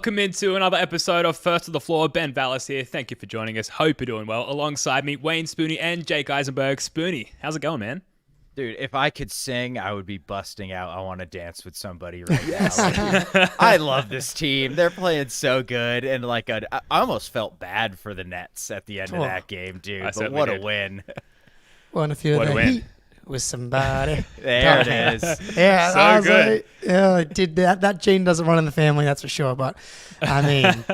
Welcome into another episode of First to the Floor. Ben Vallis here. Thank you for joining us. Hope you're doing well. Alongside me, Wayne Spooney and Jake Eisenberg. Spooney, how's it going, man? Dude, if I could sing, I would be busting out. I want to dance with somebody right now. I love this team. They're playing so good. And I almost felt bad for the Nets at the end of that game, dude. But what a win. Won a few of the heat with somebody. There it is. Yeah, so I was good. like, yeah, it did that. That gene doesn't run in the family, that's for sure. But I mean,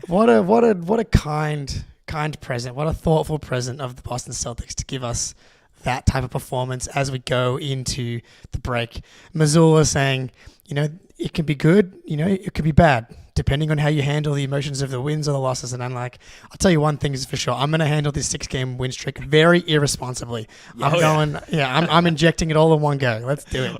what a kind present. What a thoughtful present of the Boston Celtics to give us that type of performance as we go into the break. Missoula saying, it can be good, it could be bad, depending on how you handle the emotions of the wins or the losses. And I'm like, I'll tell you one thing is for sure. I'm going to handle this 6-game win streak very irresponsibly. I'm injecting it all in one go. Let's do it.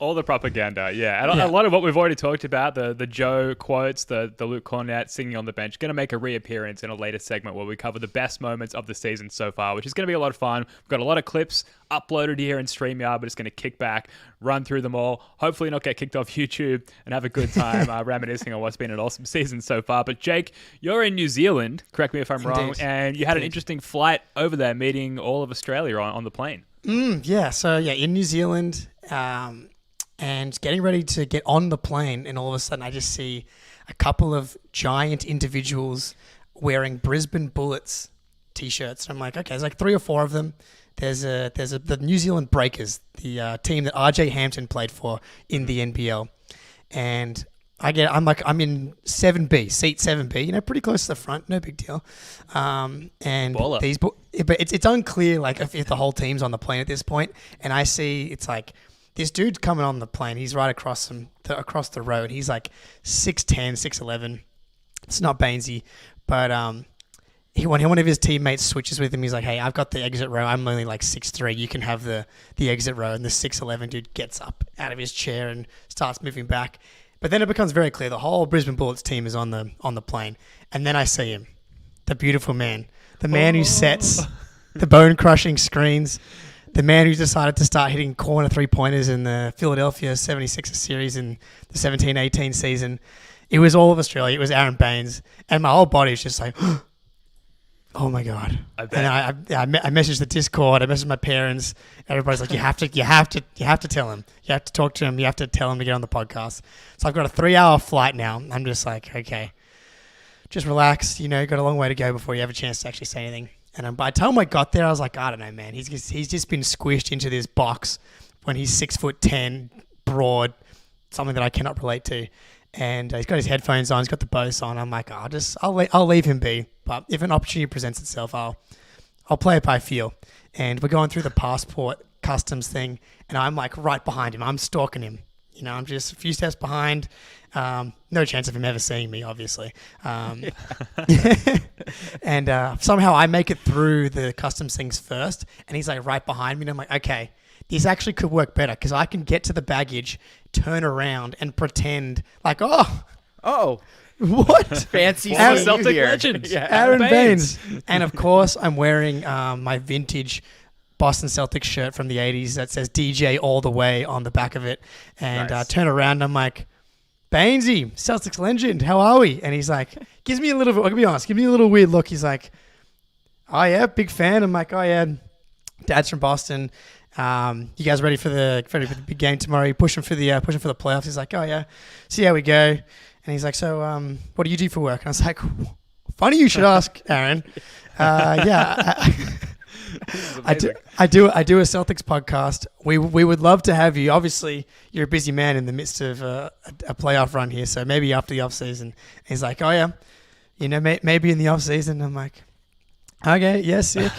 All the propaganda, yeah. And a lot of what we've already talked about, the Joe quotes, the Luke Cornett singing on the bench, going to make a reappearance in a later segment where we cover the best moments of the season so far, which is going to be a lot of fun. We've got a lot of clips uploaded here in StreamYard, but it's going to kick back, run through them all, hopefully not get kicked off YouTube, and have a good time reminiscing on what's been an awesome season so far. But Jake, you're in New Zealand, correct me if I'm wrong, and you had an interesting flight over there, meeting all of Australia on the plane. In New Zealand, and getting ready to get on the plane, and all of a sudden I just see a couple of giant individuals wearing Brisbane Bullets t-shirts. And I'm like, okay, there's like 3 or 4 of them. There's the New Zealand Breakers, the team that RJ Hampton played for in the NBL. And I'm in 7B, seat 7B, pretty close to the front, no big deal. And Baller. But it's unclear like if the whole team's on the plane at this point. And I see it's like this dude's coming on the plane. He's right across across the road. He's like 6'10", 6'11". It's not Baynesy, but one of his teammates switches with him. He's like, "Hey, I've got the exit row. I'm only like 6'3". You can have the exit row." And the 6'11" dude gets up out of his chair and starts moving back. But then it becomes very clear the whole Brisbane Bullets team is on the plane. And then I see him, the beautiful man, the man who sets the bone-crushing screens, the man who decided to start hitting corner three-pointers in the Philadelphia 76ers series in the 17-18 season. It was all of Australia. It was Aron Baynes. And my whole body was just like, oh my God. I bet. And I messaged the Discord. I messaged my parents. Everybody's like, you have to tell him. You have to talk to him. You have to tell him to get on the podcast. So I've got a 3-hour flight now. I'm just like, okay, just relax. Got a long way to go before you have a chance to actually say anything. And by the time I got there, I was like, I don't know, man. He's just been squished into this box when he's 6'10", broad, something that I cannot relate to. And he's got his headphones on. He's got the Bose on. I'm like, I'll leave him be. But if an opportunity presents itself, I'll play it by feel. And we're going through the passport customs thing, and I'm like right behind him. I'm stalking him. I'm just a few steps behind. No chance of him ever seeing me, obviously. And somehow I make it through the customs things first, and he's like right behind me. And I'm like, okay, this actually could work better because I can get to the baggage, turn around, and pretend like, oh, what? Fancy Celtic legend. Yeah, Aron Baynes. And of course, I'm wearing my vintage Boston Celtics shirt from the 80s that says DJ all the way on the back of it. And Nice. Turn around and I'm like, Baynesy, Celtics legend, how are we? And he's like, gives me a little, I'll be honest, give me a little weird look. He's like, oh yeah, big fan. I'm like, oh yeah, Dad's from Boston. You guys ready for the big game tomorrow? You pushing for the playoffs. He's like, oh yeah, see how we go. And he's like, so what do you do for work? And I was like, funny you should ask, Aaron. I do a Celtics podcast. We would love to have you. Obviously, you're a busy man in the midst of a playoff run here, so maybe after the off season. He's like, oh yeah, maybe in the off season. I'm like, okay, yeah, sick.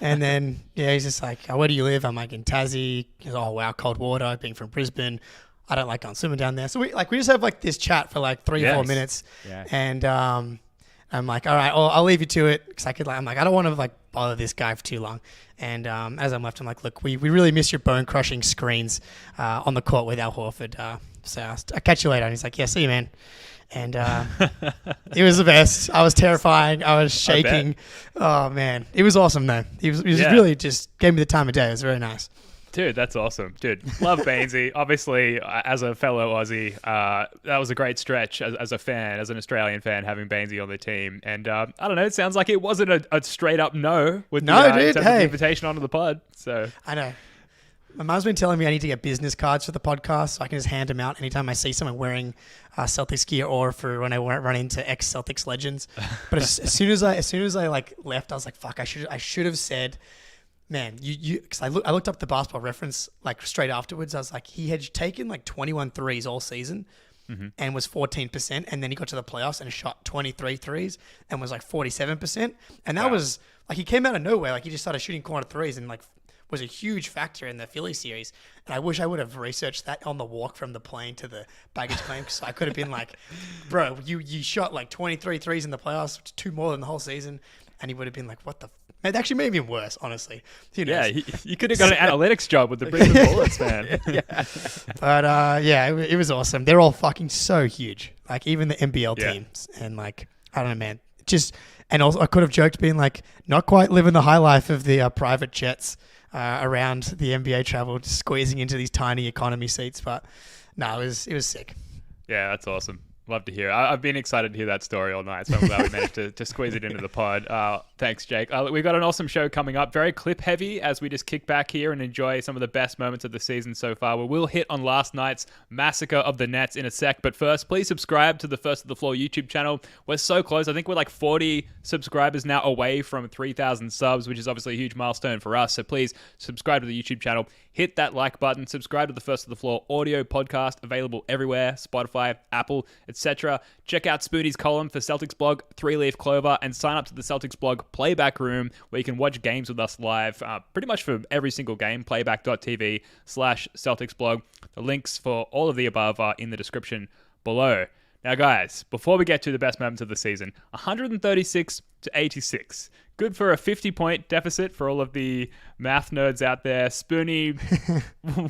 And then he's just like, oh, where do you live? I'm like, in Tassie. He's like, oh wow, cold water. Being from Brisbane, I don't like going swimming down there. So we just have like this chat for like 3 or 4 minutes, and I'm like, all right, I'll leave you to it because I'm like, I don't want to like bother this guy for too long. And as I'm left, I'm like, look, we really miss your bone crushing screens on the court with Al Horford. So I'll catch you later. And he's like, yeah, see you, man. And it was the best. I was terrifying. I was shaking. Oh man, it was awesome though. He was really just gave me the time of day. It was very nice. Dude, that's awesome. Dude, love Baynesy. Obviously, as a fellow Aussie, that was a great stretch as a fan, as an Australian fan, having Baynesy on the team. And I don't know, it sounds like it wasn't a straight up no with the invitation onto the pod. So I know. My mum's been telling me I need to get business cards for the podcast so I can just hand them out anytime I see someone wearing Celtics gear or for when I run into ex-Celtics legends. But as soon as I like left, I was like, fuck, I should have said, man, because I looked up the basketball reference like straight afterwards. I was like, he had taken like 21 threes all season and was 14%. And then he got to the playoffs and shot 23 threes and was like 47%. And that was like, he came out of nowhere. Like he just started shooting corner threes and like was a huge factor in the Philly series. And I wish I would have researched that on the walk from the plane to the baggage claim, because I could have been like, bro, you shot like 23 threes in the playoffs, 2 more than the whole season. And he would have been like, what the it actually made me worse, honestly. Who knows? Yeah, you could have got an analytics job with the Brisbane Bullets, man. But it was awesome. They're all fucking so huge. Like even the NBL teams. And like, I don't know, man. And also I could have joked being like, not quite living the high life of the private jets around the NBA travel, just squeezing into these tiny economy seats. But no, it was sick. Yeah, that's awesome. Love to hear. I've been excited to hear that story all night, so I'm glad we managed to squeeze it into the pod. Thanks, Jake. We've got an awesome show coming up. Very clip heavy as we just kick back here and enjoy some of the best moments of the season so far. We will hit on last night's massacre of the Nets in a sec, but first, please subscribe to the First of the Floor YouTube channel. We're so close. I think we're like 40 subscribers now away from 3,000 subs, which is obviously a huge milestone for us. So please subscribe to the YouTube channel. Hit that like button. Subscribe to the First of the Floor audio podcast, available everywhere, Spotify, Apple, etc. Check out Spoonie's column for Celtics blog, 3-Leaf Clover, and sign up to the Celtics blog Playback Room, where you can watch games with us live, pretty much for every single game, playback.tv/Celtics blog. The links for all of the above are in the description below. Now, guys, before we get to the best moments of the season, 136-86. Good for a 50-point deficit for all of the math nerds out there. Spoonie,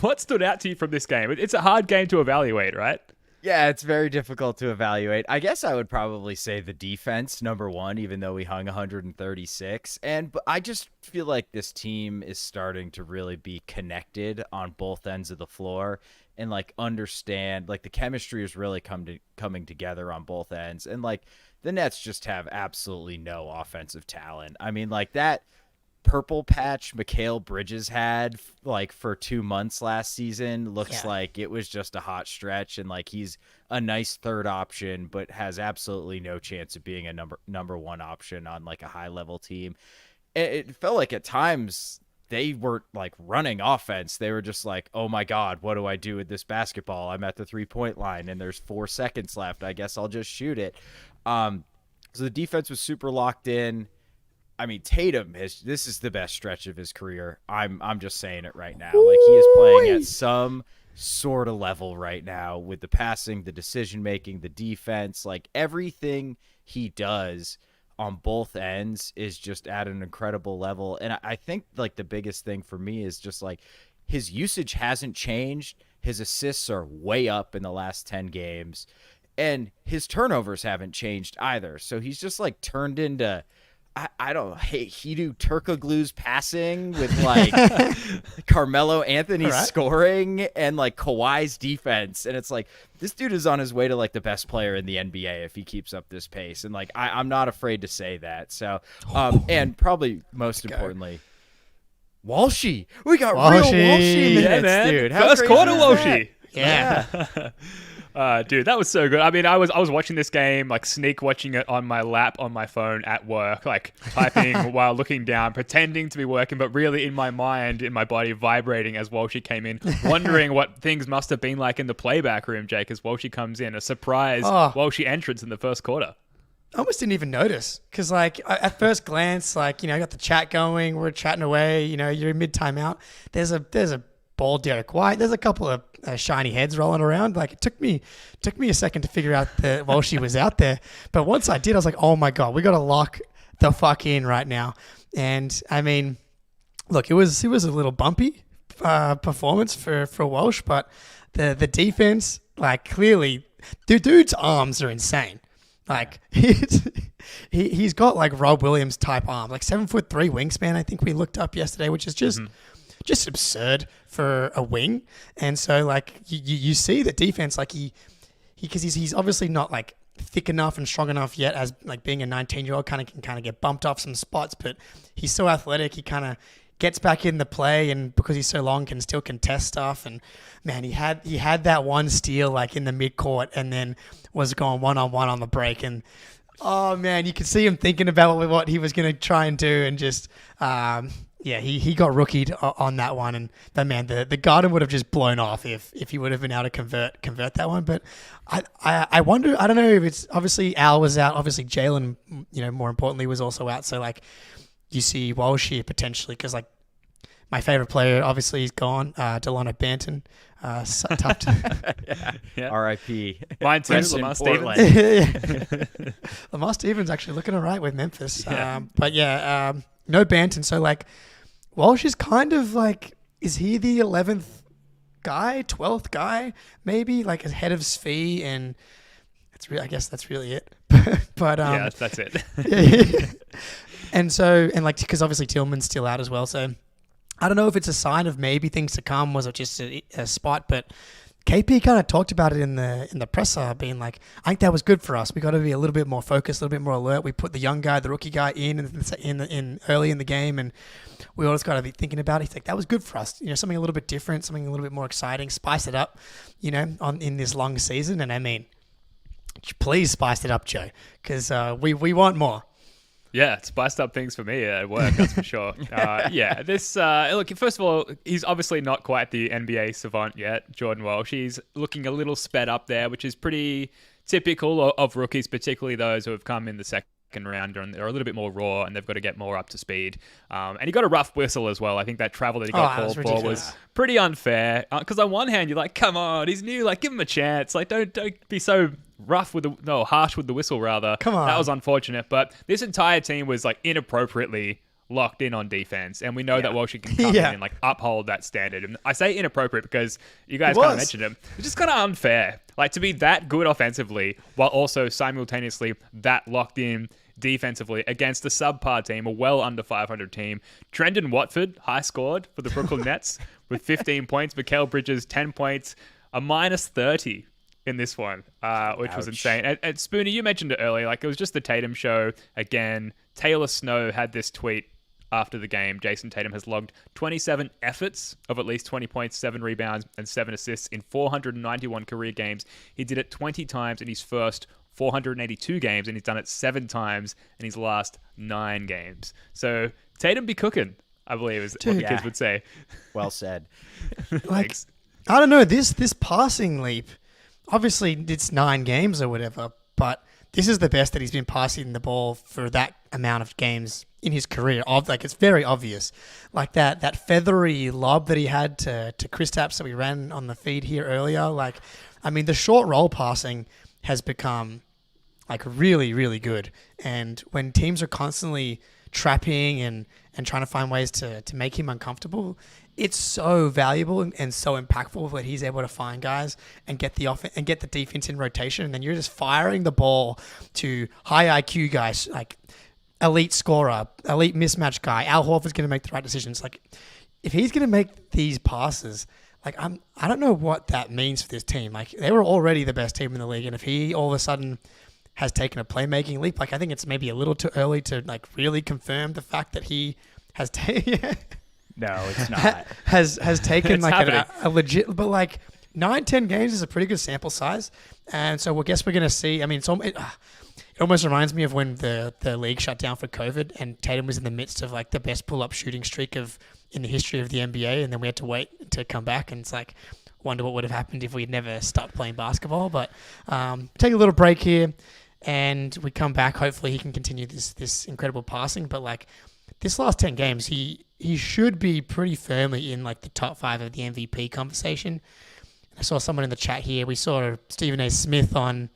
what stood out to you from this game? It's a hard game to evaluate, right? Yeah, it's very difficult to evaluate. I guess I would probably say the defense, number one, even though we hung 136. But I just feel like this team is starting to really be connected on both ends of the floor and like understand, like the chemistry is really coming together on both ends. And like the Nets just have absolutely no offensive talent. I mean, like that purple patch Mikal Bridges had like for 2 months last season looks like it was just a hot stretch, and like he's a nice third option but has absolutely no chance of being a number one option on like a high level team. It felt like at times they weren't like running offense. They were just like, oh my God, what do I do with this basketball? I'm at the 3-point line and there's 4 seconds left. I guess I'll just shoot it. So the defense was super locked in. I mean, Tatum this is the best stretch of his career. I'm just saying it right now. Like he is playing at some sort of level right now with the passing, the decision making, the defense, like everything he does on both ends is just at an incredible level. And I think like the biggest thing for me is just like his usage hasn't changed. His assists are way up in the last 10 games and his turnovers haven't changed either. So he's just like turned into, I don't know, Hedo Turkoglu's passing with like Carmelo Anthony's scoring and like Kawhi's defense. And it's like, this dude is on his way to like the best player in the NBA if he keeps up this pace. And like, I'm not afraid to say that. So, and probably most importantly, Walshy. We got real Walshy minutes, dude. How First quarter Walshy. Yeah. Dude, that was so good. I mean, I was watching this game, like sneak watching it on my lap on my phone at work, like typing while looking down, pretending to be working, but really in my mind, in my body, vibrating as Walshy came in, wondering what things must have been like in the playback room, Jake, as Walshy comes in. A surprise Walshy entrance in the first quarter. I almost didn't even notice because, like, at first glance, like, you know, I got the chat going, we're chatting away, you know, you're in mid timeout. There's a bald Derek White. There's a couple of shiny heads rolling around. Like it took me a second to figure out that Walshy was out there. But once I did, I was like, oh my God, we got to lock the fuck in right now. And I mean, look, it was a little bumpy performance for Walsh, but the defense, like clearly, the dude's arms are insane. Like he's got like Rob Williams type arms, like 7'3" wingspan. I think we looked up yesterday, which is just just absurd for a wing. And so like you see the defense, like because he's obviously not like thick enough and strong enough yet as like being a 19-year-old can get bumped off some spots, but he's so athletic. He kind of gets back in the play, and because he's so long, can still contest stuff. And man, he had that one steal like in the midcourt, and then was going 1-on-1 on the break. And oh man, you could see him thinking about what he was going to try and do, and just he got rookied on that one. And but man, the garden would have just blown off if he would have been able to convert that one. But I wonder, I don't know if it's obviously Al was out, obviously Jalen, more importantly, was also out. So like, you see Walsh here potentially, because like my favorite player obviously is gone, Delano Banton. Tough to R.I.P. Mine too, Lamar Stevens. Lamar Stevens actually looking all right with Memphis. Yeah. No Banton. So like Walsh is kind of like, is he the 11th guy, 12th guy, maybe like ahead of Svi, and I guess that's really it. But yeah, that's it. And so, and like, because obviously Tillman's still out as well. So I don't know if it's a sign of maybe things to come. Was it just a spot? But KP kind of talked about it in the presser, being like, I think that was good for us. We got to be a little bit more focused, a little bit more alert. We put the young guy, the rookie guy in early in the game, and we all just got to be thinking about it. He's like, that was good for us. Something a little bit different, something a little bit more exciting, spice it up, in this long season. And I mean, please spice it up, Joe, because we want more. Yeah, it spiced up things for me at work, that's for sure. Look, first of all, he's obviously not quite the NBA savant yet, Jordan Walsh. He's looking a little sped up there, which is pretty typical of rookies, particularly those who have come in the second round and they're a little bit more raw and they've got to get more up to speed. And he got a rough whistle as well. I think that travel that he got called for was pretty unfair. Because on one hand, you're like, come on, he's new, like give him a chance. Like don't be so harsh with the whistle rather. Come on. That was unfortunate. But this entire team was like inappropriately locked in on defense, and we know that Walsh can come in and like uphold that standard. And I say inappropriate because you guys kind of mentioned him. It's just kind of unfair, like to be that good offensively while also simultaneously that locked in defensively against a subpar team, a well under 500 team. Trendon Watford high scored for the Brooklyn Nets with 15 points. Mikal Bridges 10 points, a minus 30 in this one, which was insane. And Spoonie, you mentioned it earlier, like it was just the Tatum show again. Taylor Snow had this tweet after the game. Jason Tatum has logged 27 efforts of at least 20 points, 7 rebounds, and 7 assists in 491 career games. He did it 20 times in his first 482 games, and he's done it 7 times in his last 9 games. So Tatum be cooking, I believe, is what the kids would say. Well said. Like, I don't know, this passing leap, obviously it's 9 games or whatever, but this is the best that he's been passing the ball for that amount of games in his career. Like, it's very obvious. Like that feathery lob that he had to Kristaps that we ran on the feed here earlier. Like, I mean, the short roll passing has become like really, really good. And when teams are constantly trapping and trying to find ways to make him uncomfortable, it's so valuable and so impactful that he's able to find guys and get the offense and get the defense in rotation. And then you're just firing the ball to high IQ guys, like elite scorer, elite mismatch guy. Al Horford's going to make the right decisions. Like, if he's going to make these passes, like I don't know what that means for this team. Like, they were already the best team in the league, and if he all of a sudden has taken a playmaking leap, like I think it's maybe a little too early to like really confirm the fact that he has taken. No, it's not. has taken It's like happening. a legit, but like 9-10 games is a pretty good sample size, and so I guess we're gonna see. I mean, it almost reminds me of when the league shut down for COVID, and Tatum was in the midst of like the best pull-up shooting streak in the history of the NBA, and then we had to wait to come back, and it's like, wonder what would have happened if we'd never stopped playing basketball. But take a little break here, and we come back. Hopefully, he can continue this incredible passing, but like this last 10 games, he should be pretty firmly in like the top 5 of the MVP conversation. I saw someone in the chat here. We saw Stephen A. Smith on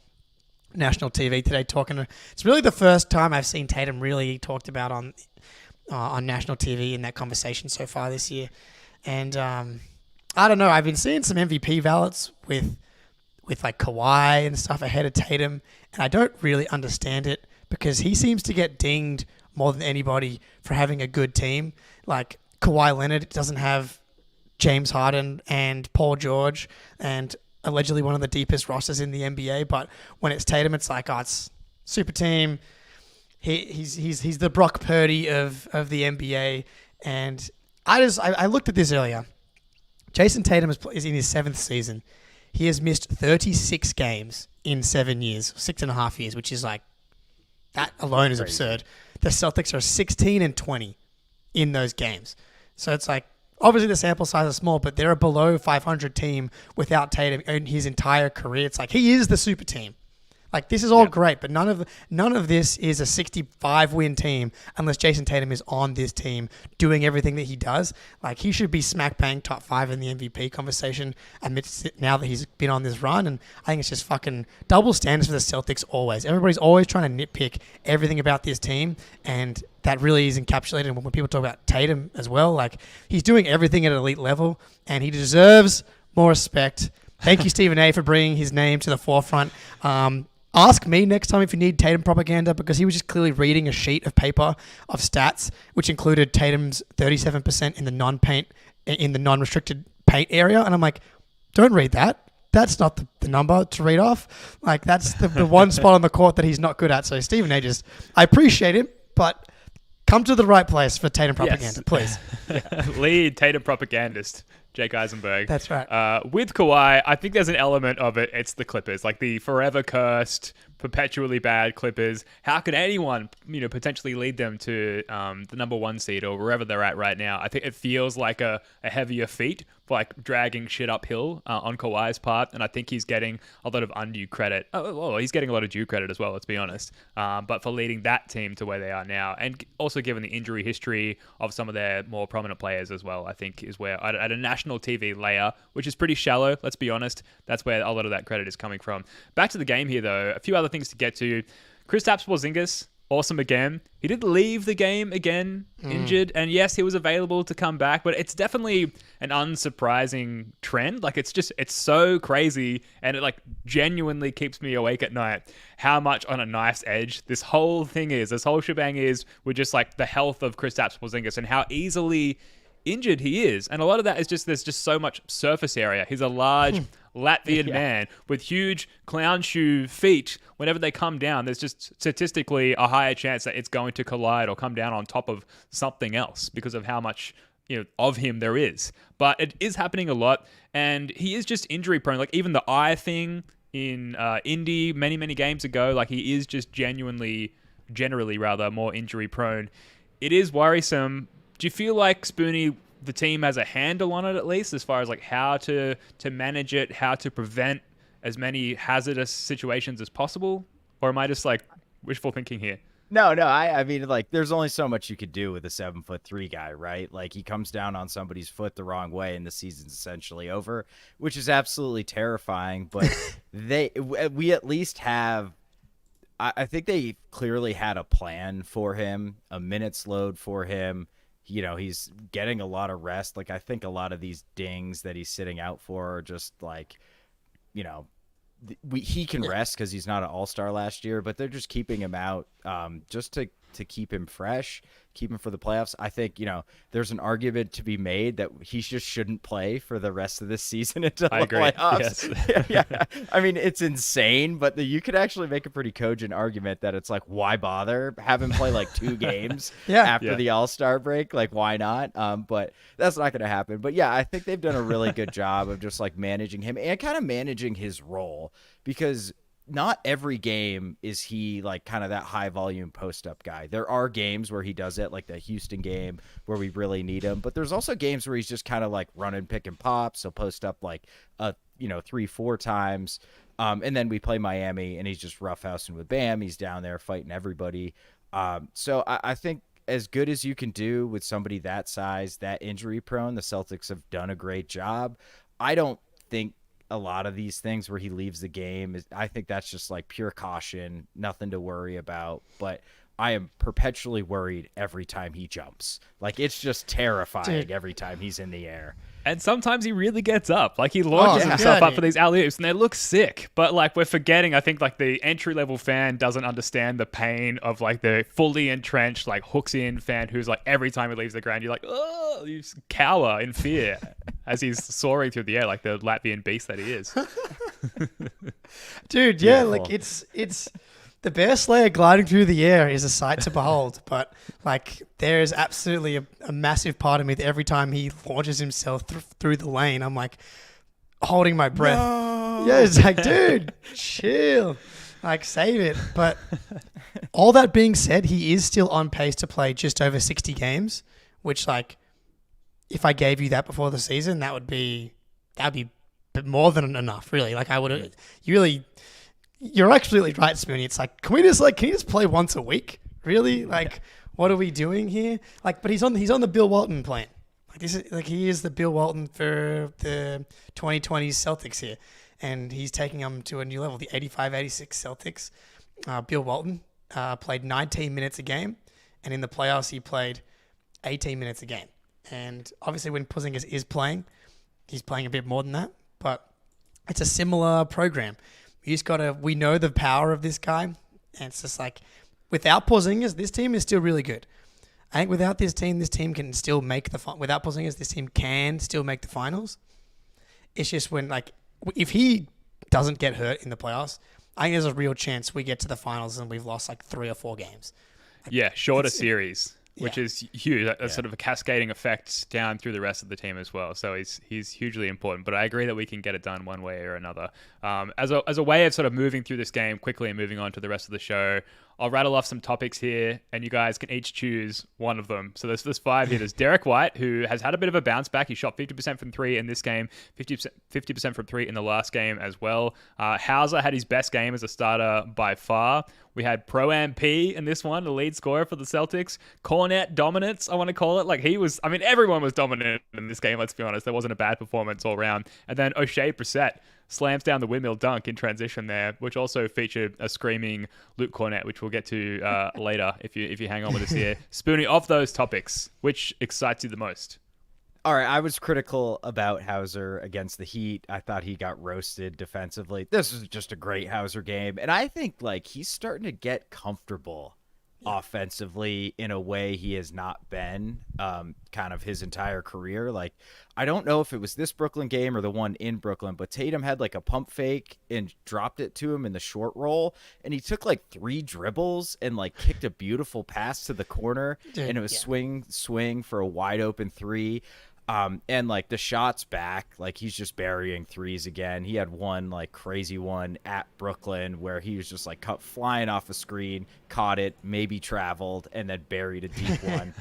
national TV today talking. It's really the first time I've seen Tatum really talked about on national TV in that conversation so far this year. And I don't know. I've been seeing some MVP ballots with like Kawhi and stuff ahead of Tatum, and I don't really understand it because he seems to get dinged more than anybody for having a good team. Like, Kawhi Leonard doesn't have James Harden and Paul George and allegedly one of the deepest rosters in the NBA. But when it's Tatum, it's like, oh, it's super team. He's the Brock Purdy of the NBA. And I looked at this earlier. Jason Tatum is in his 7th season. He has missed 36 games in 7 years, 6.5 years, which is like, that alone is absurd. The Celtics are 16-20 in those games. So it's like, obviously the sample size is small, but they're a below 500 team without Tatum in his entire career. It's like, he is the super team. Like, this is all great, but none of this is a 65-win team unless Jason Tatum is on this team doing everything that he does. Like, he should be smack bang top 5 in the MVP conversation amidst it now that he's been on this run. And I think it's just fucking double standards for the Celtics always. Everybody's always trying to nitpick everything about this team, and that really is encapsulated when people talk about Tatum as well. Like, he's doing everything at an elite level, and he deserves more respect. Thank you, Stephen A., for bringing his name to the forefront. Ask me next time if you need Tatum propaganda, because he was just clearly reading a sheet of paper of stats, which included Tatum's 37% in the non-restricted paint area. And I'm like, don't read that. That's not the number to read off. Like, that's the one spot on the court that he's not good at. So Stephen A. I appreciate him, but come to the right place for Tatum propaganda, please. Lead Tatum propagandist. Jake Eisenberg. That's right. With Kawhi, I think there's an element of it. It's the Clippers, like the forever cursed, perpetually bad Clippers. How could anyone, potentially lead them to the number 1 seed or wherever they're at right now? I think it feels like a heavier feat for like dragging shit uphill on Kawhi's part, and I think he's getting a lot of undue credit. Oh, he's getting a lot of due credit as well, let's be honest. But for leading that team to where they are now, and also given the injury history of some of their more prominent players as well, I think is where at a national TV layer, which is pretty shallow, let's be honest, that's where a lot of that credit is coming from. Back to the game here, though. A few other things to get to. Kristaps Porzingis, awesome again. He did leave the game again, injured, and yes, he was available to come back, but it's definitely an unsurprising trend. Like, it's so crazy, and it like genuinely keeps me awake at night how much on a knife's edge this whole shebang is with just like the health of Kristaps Porzingis and how easily injured he is. And a lot of that is just, there's just so much surface area. He's a large Latvian man with huge clown shoe feet. Whenever they come down, there's just statistically a higher chance that it's going to collide or come down on top of something else because of how much of him there is. But it is happening a lot, and he is just injury prone. Like, even the eye thing in Indy many games ago, like, he is just generally more injury prone. It is worrisome. Do you feel like, Spoonie, the team has a handle on it, at least, as far as like how to manage it, how to prevent as many hazardous situations as possible? Or am I just like wishful thinking here? No, I mean, like, there's only so much you could do with a 7'3" guy, right? Like, he comes down on somebody's foot the wrong way and the season's essentially over, which is absolutely terrifying. But we at least have, I think they clearly had a plan for him, a minutes load for him. He's getting a lot of rest. Like, I think a lot of these dings that he's sitting out for are just like, he can rest because he's not an all-star last year, but they're just keeping him out just to keep him fresh, keep him for the playoffs. I think, there's an argument to be made that he just shouldn't play for the rest of this season until the playoffs. Yes. Yeah. I mean, it's insane, but you could actually make a pretty cogent argument that it's like, why bother? Have him play like 2 games after the all-star break? Like, why not? But that's not going to happen. But yeah, I think they've done a really good job of just like managing him and kind of managing his role, because not every game is he like kind of that high volume post up guy. There are games where he does it, like the Houston game where we really need him, but there's also games where he's just kind of like running pick and pop. So post up like 3-4 times. And then we play Miami and he's just roughhousing with Bam. He's down there fighting everybody. So I think as good as you can do with somebody that size, that injury prone, the Celtics have done a great job. I don't think a lot of these things where he leaves the game, I think that's just like pure caution, nothing to worry about. But I am perpetually worried every time he jumps. Like, it's just terrifying every time he's in the air. And sometimes he really gets up. Like, he launches himself up for these alley-oops, and they look sick. But, like, we're forgetting, I think, like, the entry-level fan doesn't understand the pain of, like, the fully entrenched, like, hooks-in fan who's, like, every time he leaves the ground, you're like, oh, you cower in fear. as he's soaring through the air like the Latvian beast that he is. Dude, yeah, like it's the Bear Slayer gliding through the air is a sight to behold. But like, there is absolutely a massive part of me that every time he launches himself through the lane, I'm like holding my breath. No. Yeah, it's like, dude, chill, like save it. But all that being said, he is still on pace to play just over 60 games, which like, if I gave you that before the season, that'd be more than enough, really. Like I would, you're absolutely right, Spoony. It's like, can you just play once a week? Really? Like, what are we doing here? Like, but he's on the Bill Walton plan. Like this is like, he is the Bill Walton for the 2020 Celtics here, and he's taking them to a new level. The 85-86 Celtics. Bill Walton played 19 minutes a game, and in the playoffs he played 18 minutes a game. And obviously, when Porzingis is playing, he's playing a bit more than that. But it's a similar program. We know the power of this guy. And it's just like, without Porzingis, this team is still really good. I think without this team can still make without Porzingis, this team can still make the finals. It's just when, like, if he doesn't get hurt in the playoffs, I think there's a real chance we get to the finals and we've lost like 3 or 4 games. Like, shorter series. Which is huge. That's sort of a cascading effect down through the rest of the team as well. So he's hugely important. But I agree that we can get it done one way or another. As a way of sort of moving through this game quickly and moving on to the rest of the show, I'll rattle off some topics here, and you guys can each choose one of them. So there's 5 here. There's Derek White, who has had a bit of a bounce back. He shot 50% from 3 in this game, 50% from 3 in the last game as well. Hauser had his best game as a starter by far. We had Pro-Am P in this one, the lead scorer for the Celtics. Cornet dominance, I want to call it. Like, everyone was dominant in this game, let's be honest. There wasn't a bad performance all around. And then O'Shea Brissett slams down the windmill dunk in transition there, which also featured a screaming Luke Cornet, which we'll get to later if you hang on with us here. Spoonie, of those topics, which excites you the most? All right, I was critical about Hauser against the Heat. I thought he got roasted defensively. This was just a great Hauser game, and I think like he's starting to get comfortable offensively in a way he has not been kind of his entire career. Like, I don't know if it was this Brooklyn game or the one in Brooklyn, but Tatum had like a pump fake and dropped it to him in the short roll, and he took like 3 dribbles and like kicked a beautiful pass to the corner. Dude, and it was swing for a wide open 3. And like the shots back, like he's just burying threes again. He had one like crazy one at Brooklyn where he was just like flying off a screen, caught it, maybe traveled, and then buried a deep one.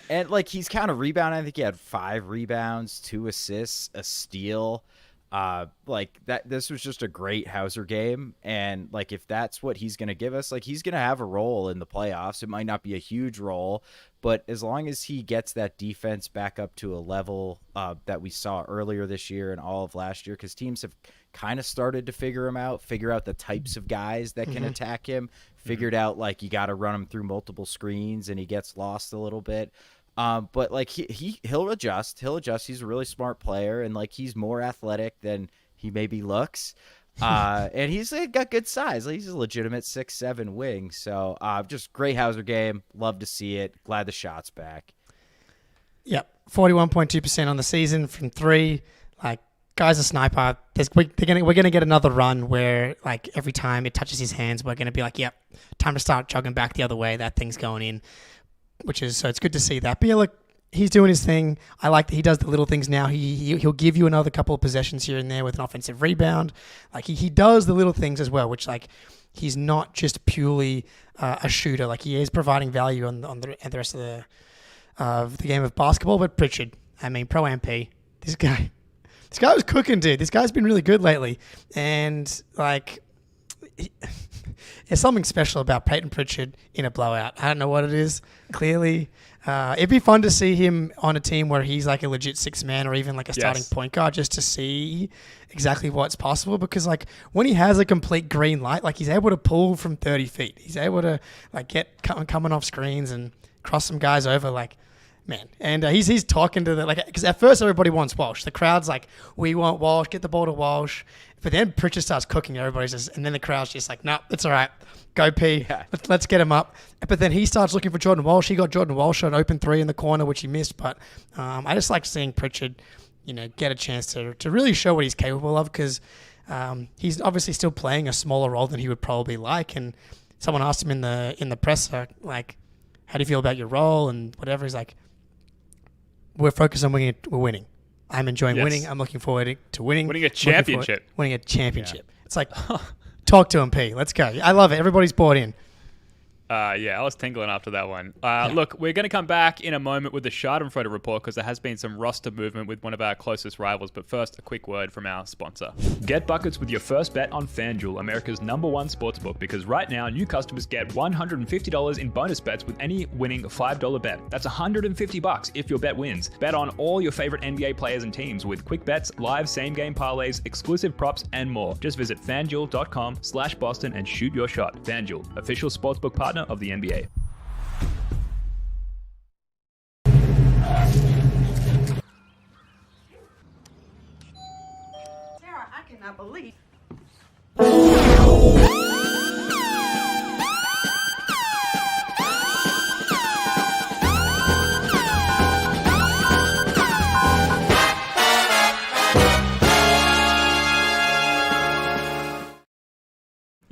And like he's kind of rebounding. I think he had 5 rebounds, 2 assists, a steal. Like that, this was just a great Hauser game. And like, if that's what he's going to give us, like he's going to have a role in the playoffs. It might not be a huge role, but as long as he gets that defense back up to a level that we saw earlier this year and all of last year, because teams have kind of started to figure out the types of guys that can attack him, figured out like you got to run him through multiple screens and he gets lost a little bit. But like he'll adjust. He's a really smart player, and like he's more athletic than he maybe looks. And he's got good size. He's a legitimate 6'7" wing. So just great Hauser game. Love to see it. Glad the shot's back. Yep, 41.2% on the season from 3. Like, guy's a sniper. We're gonna get another run where like every time it touches his hands, we're gonna be like, yep, time to start jogging back the other way. That thing's going in. So it's good to see that. But yeah, look, he's doing his thing. I like that he does the little things now. He'll give you another couple of possessions here and there with an offensive rebound. Like he does the little things as well, which like he's not just purely a shooter. Like he is providing value on the rest of the game of basketball. But Pritchard, Pro-Am P, this guy was cooking, dude. This guy's been really good lately, and like. There's something special about Peyton Pritchard in a blowout. I don't know what it is. Clearly, it'd be fun to see him on a team where he's like a legit 6 man or even like a starting point guard, just to see exactly what's possible. Because like when he has a complete green light, like he's able to pull from 30 feet. He's able to like get coming off screens and cross some guys over. Like, man. And he's talking to because at first everybody wants Walsh. The crowd's like, we want Walsh, get the ball to Walsh. But then Pritchard starts cooking. And then the crowd's just like, no, it's all right. Go P. Yeah. Let's get him up. But then he starts looking for Jordan Walsh. He got Jordan Walsh an open three in the corner, which he missed. But I just like seeing Pritchard, get a chance to really show what he's capable of, because he's obviously still playing a smaller role than he would probably like. And someone asked him in the presser, like, how do you feel about your role and whatever? He's like, we're focused on winning. We're winning. I'm enjoying winning. I'm looking forward to winning. Winning a championship. Winning a championship. Yeah. It's like, talk to him, P. Let's go. I love it. Everybody's bought in. I was tingling after that one. Look, we're going to come back in a moment with the Schadenfreude report, because there has been some roster movement with one of our closest rivals. But first, a quick word from our sponsor. Get buckets with your first bet on FanDuel, America's #1 sportsbook, because right now, new customers get $150 in bonus bets with any winning $5 bet. That's $150 if your bet wins. Bet on all your favorite NBA players and teams with quick bets, live same-game parlays, exclusive props, and more. Just visit FanDuel.com/Boston and shoot your shot. FanDuel, official sportsbook partner of the NBA. Sarah, I cannot believe.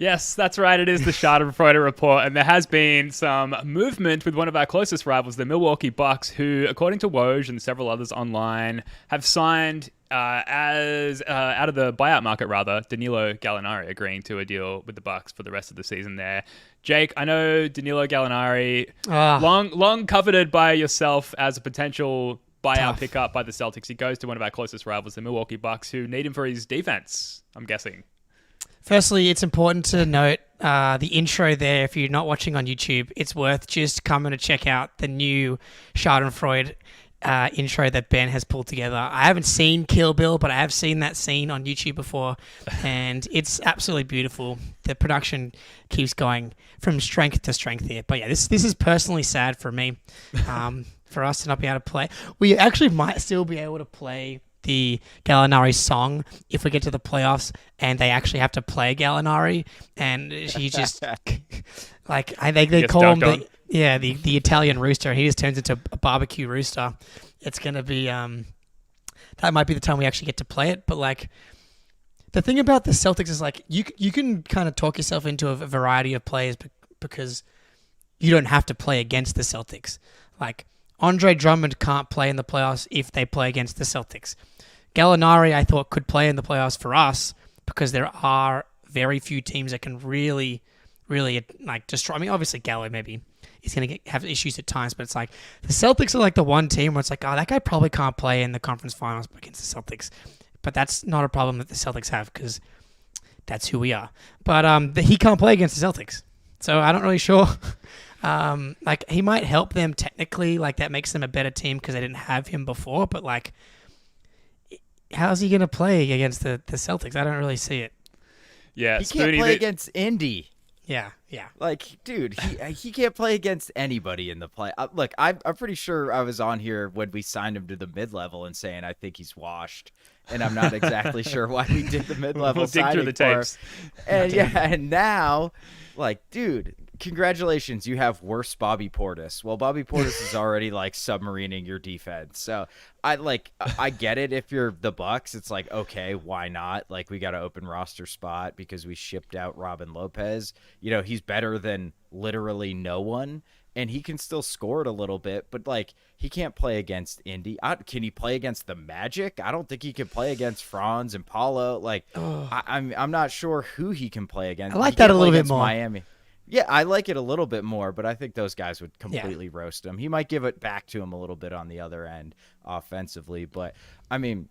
Yes, that's right. It is the Schadenfreude report, and there has been some movement with one of our closest rivals, the Milwaukee Bucks, who, according to Woj and several others online, have signed as out of the buyout market, Danilo Gallinari, agreeing to a deal with the Bucks for the rest of the season there. Jake, I know Danilo Gallinari, long coveted by yourself as a potential buyout pickup by the Celtics. He goes to one of our closest rivals, the Milwaukee Bucks, who need him for his defense, I'm guessing. Firstly, it's important to note the intro there. If you're not watching on YouTube, it's worth just coming to check out the new Schadenfreude intro that Ben has pulled together. I haven't seen Kill Bill, but I have seen that scene on YouTube before, and it's absolutely beautiful. The production keeps going from strength to strength here. But yeah, this is personally sad for me, for us to not be able to play. We actually might still be able to play the Gallinari song if we get to the playoffs and they actually have to play Gallinari, and he just they call him the Italian rooster, and he just turns into a barbecue rooster. It's gonna be that might be the time we actually get to play it. But like, the thing about the Celtics is like you can kind of talk yourself into a variety of players because you don't have to play against the Celtics. Like, Andre Drummond can't play in the playoffs if they play against the Celtics. Gallinari, I thought, could play in the playoffs for us because there are very few teams that can really like destroy. I mean, obviously Gallo maybe is going to have issues at times, but it's like the Celtics are like the one team where it's like, oh, that guy probably can't play in the conference finals against the Celtics. But that's not a problem that the Celtics have because that's who we are. But he can't play against the Celtics, so I'm not really sure. Like, he might help them technically, like that makes them a better team because they didn't have him before, but like, how's he going to play against the Celtics? I don't really see it. Yeah, he can't play against Indy. Yeah. Like, dude, he can't play against anybody in the play. Look, I'm pretty sure I was on here when we signed him to the mid-level and saying I think he's washed, and I'm not exactly sure why we did the mid-level. We'll dig through the tapes. And now, like, dude, congratulations, you have worse Bobby Portis. Well, Bobby Portis is already like submarining your defense. So I get it. If you're the Bucks, it's like, okay, why not? Like, we got an open roster spot because we shipped out Robin Lopez. You know, he's better than literally no one, and he can still score it a little bit, but like, he can't play against Indy. Can he play against the Magic? I don't think he can play against Franz and Paulo. Like, I'm not sure who he can play against. I like that a little bit more. Miami. Yeah, I like it a little bit more, but I think those guys would completely roast him. He might give it back to him a little bit on the other end offensively, but I mean,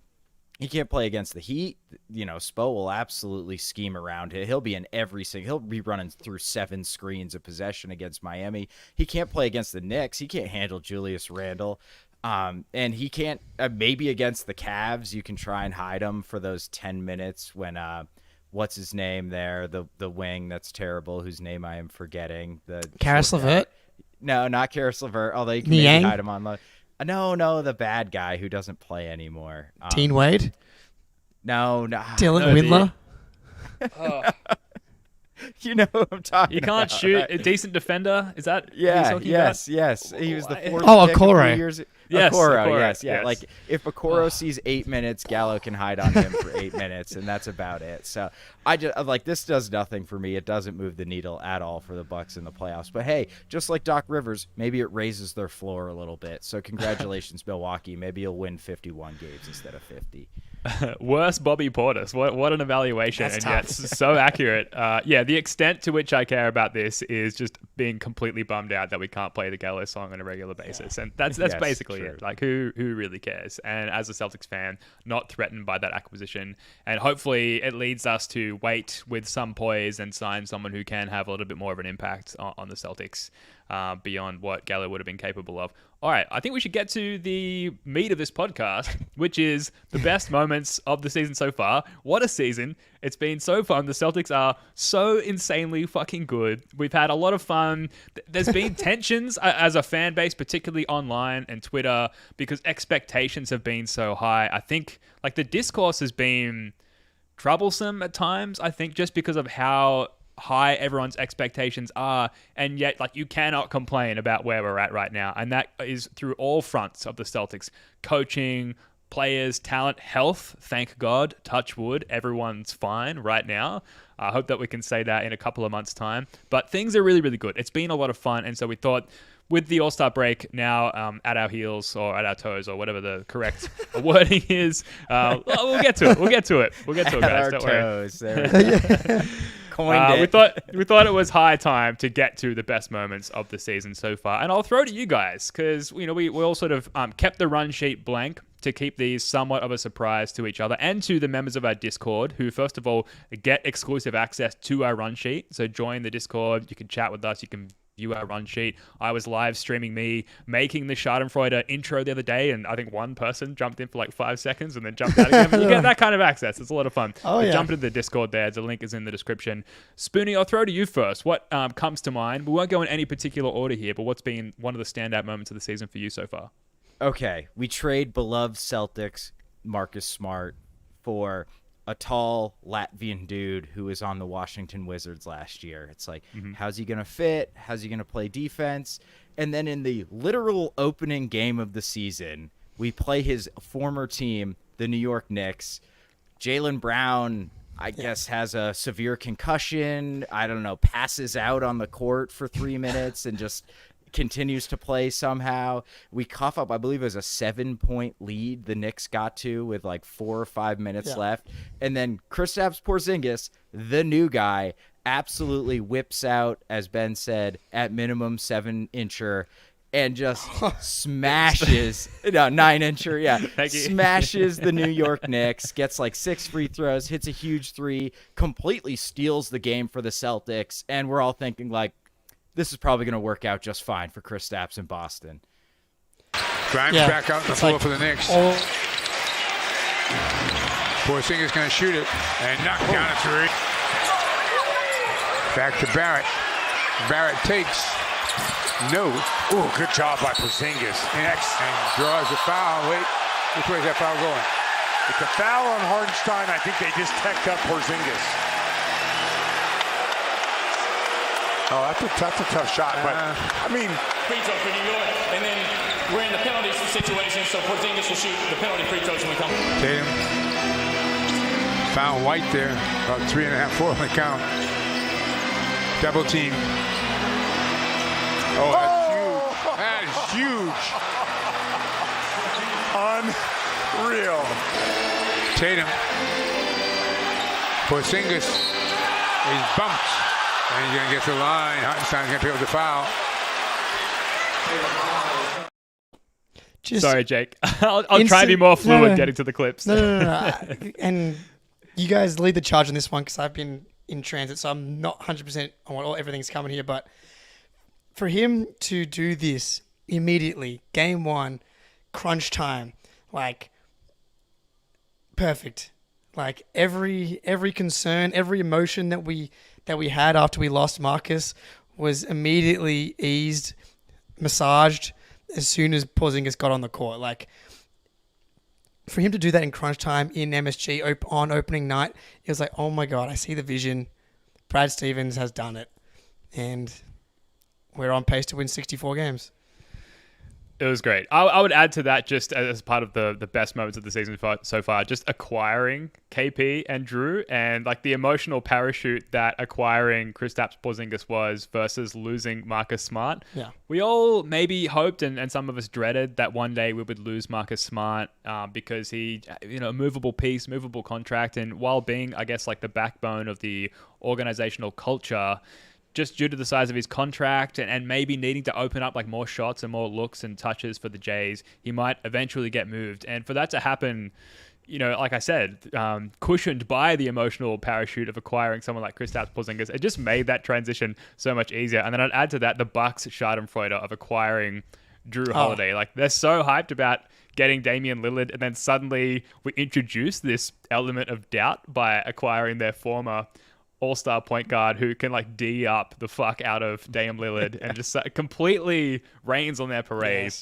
he can't play against the Heat. You know, Spo will absolutely scheme around it. He'll be in he'll be running through 7 screens of possession against Miami. He can't play against the Knicks. He can't handle Julius Randle. And he can't, maybe against the Cavs, you can try and hide him for those 10 minutes when, what's his name there? The wing that's terrible, whose name I am forgetting. The Karis LeVert? No, not Karis LeVert. Although you can maybe hide him on. No, the bad guy who doesn't play anymore. Dean Wade, No. Dylan Windler. You know who I'm talking You can't about, shoot right? a decent defender. Is that? who he's Yeah, talking yes. about? He was the fourth Oh, pick a few Okoro. years. Yes, Okoro, Okoro, yes, yeah. yes. Like if Okoro sees 8 minutes, Gallo can hide on him for 8 minutes, and that's about it. So I'm like, this does nothing for me. It doesn't move the needle at all for the Bucks in the playoffs. But hey, just like Doc Rivers, maybe it raises their floor a little bit. So congratulations, Milwaukee. Maybe you'll win 51 games instead of 50. Worse Bobby Portis. What an evaluation, That's and tough. yet so accurate. Yeah, the extent to which I care about this is just being completely bummed out that we can't play the Gallo song on a regular basis, and that's Yes, basically true. it. Like, who really cares? And as a Celtics fan, not threatened by that acquisition, and hopefully it leads us to wait with some poise and sign someone who can have a little bit more of an impact on the Celtics. Beyond what Gallo would have been capable of. All right, I think we should get to the meat of this podcast, which is the best moments of the season so far. What a season. It's been so fun. The Celtics are so insanely fucking good. We've had a lot of fun. There's been tensions as a fan base, particularly online and Twitter, because expectations have been so high. I think like the discourse has been troublesome at times, I think, just because of how high everyone's expectations are, and yet like you cannot complain about where we're at right now, and that is through all fronts of the Celtics: coaching, players, talent, health. Thank God, touch wood, everyone's fine right now. I hope that we can say that in a couple of months' time, but things are really, really good. It's been a lot of fun, and so we thought, with the All-Star break now at our heels or at our toes or whatever the correct wording is, we'll get to it. We'll get to it, At guys. our Don't worry. toes. There we go. Coined it. We thought it was high time to get to the best moments of the season so far, and I'll throw to you guys because we all sort of kept the run sheet blank to keep these somewhat of a surprise to each other and to the members of our Discord, who first of all get exclusive access to our run sheet. So join the Discord, you can chat with us, you can view our run sheet. I was live streaming me making the Schadenfreude intro the other day, and I think one person jumped in for like 5 seconds and then jumped out again. But you get that kind of access. It's a lot of fun. Oh, yeah. Jump into the Discord there. The link is in the description. Spoonie, I'll throw to you first. What comes to mind? We won't go in any particular order here, but what's been one of the standout moments of the season for you so far? Okay, we trade beloved Celtics Marcus Smart for a tall Latvian dude who was on the Washington Wizards last year. It's like, how's he going to fit? How's he going to play defense? And then in the literal opening game of the season, we play his former team, the New York Knicks. Jaylen Brown, I guess, has a severe concussion. I don't know, passes out on the court for 3 minutes and just continues to play somehow. We cough up, I believe it was a 7-point lead the Knicks got to with like 4 or 5 minutes left. And then Kristaps Porzingis, the new guy, absolutely whips out, as Ben said, at minimum 7-incher and just smashes, 9-incher, yeah. Thank you. Smashes the New York Knicks, gets like 6 free throws, hits a huge 3, completely steals the game for the Celtics. And we're all thinking like, this is probably going to work out just fine for Kristaps in Boston. Grimes back out on the floor for the Knicks. Porzingis going to shoot it and knock down a 3. Back to Barrett. Barrett takes. No. Ooh, good job by Porzingis. Next. And draws a foul. Wait, which way is that foul going? It's a foul on Hardenstein. I think they just teched up Porzingis. Oh, that's a tough shot, but I mean, Free throw for New York, and then we're in the penalty situation, so Porzingis will shoot the penalty free throws when we come. Tatum found White there, about 3.5, 4 on the count. Double team. Oh, that's huge. That is huge. unreal. Tatum. Porzingis is bumped. And he's going to get to the line. Hartenstein's going to pick up the foul. Sorry, Jake. I'll try and be more fluid getting to the clips. No. And you guys lead the charge on this one because I've been in transit, so I'm not 100% on what everything's coming here. But for him to do this immediately, game 1, crunch time, like perfect. Like every concern, every emotion that we had after we lost Marcus was immediately eased, massaged as soon as Porzingis got on the court. Like, for him to do that in crunch time in MSG on opening night, it was like, oh my God, I see the vision. Brad Stevens has done it. And we're on pace to win 64 games. It was great. I would add to that, just as part of the best moments of the season so far, just acquiring KP and Drew, and like the emotional parachute that acquiring Kristaps Porzingis was versus losing Marcus Smart. Yeah. We all maybe hoped, and some of us dreaded, that one day we would lose Marcus Smart because he, a movable piece, movable contract, and while being, I guess, like the backbone of the organizational culture, just due to the size of his contract and maybe needing to open up like more shots and more looks and touches for the Jays, he might eventually get moved. And for that to happen, like I said, cushioned by the emotional parachute of acquiring someone like Kristaps Porzingis, it just made that transition so much easier. And then I'd add to that the Bucks schadenfreude of acquiring Drew Holiday. Like, they're so hyped about getting Damian Lillard, and then suddenly we introduce this element of doubt by acquiring their former all-star point guard who can like D up the fuck out of Dame Lillard and just completely rains on their parade,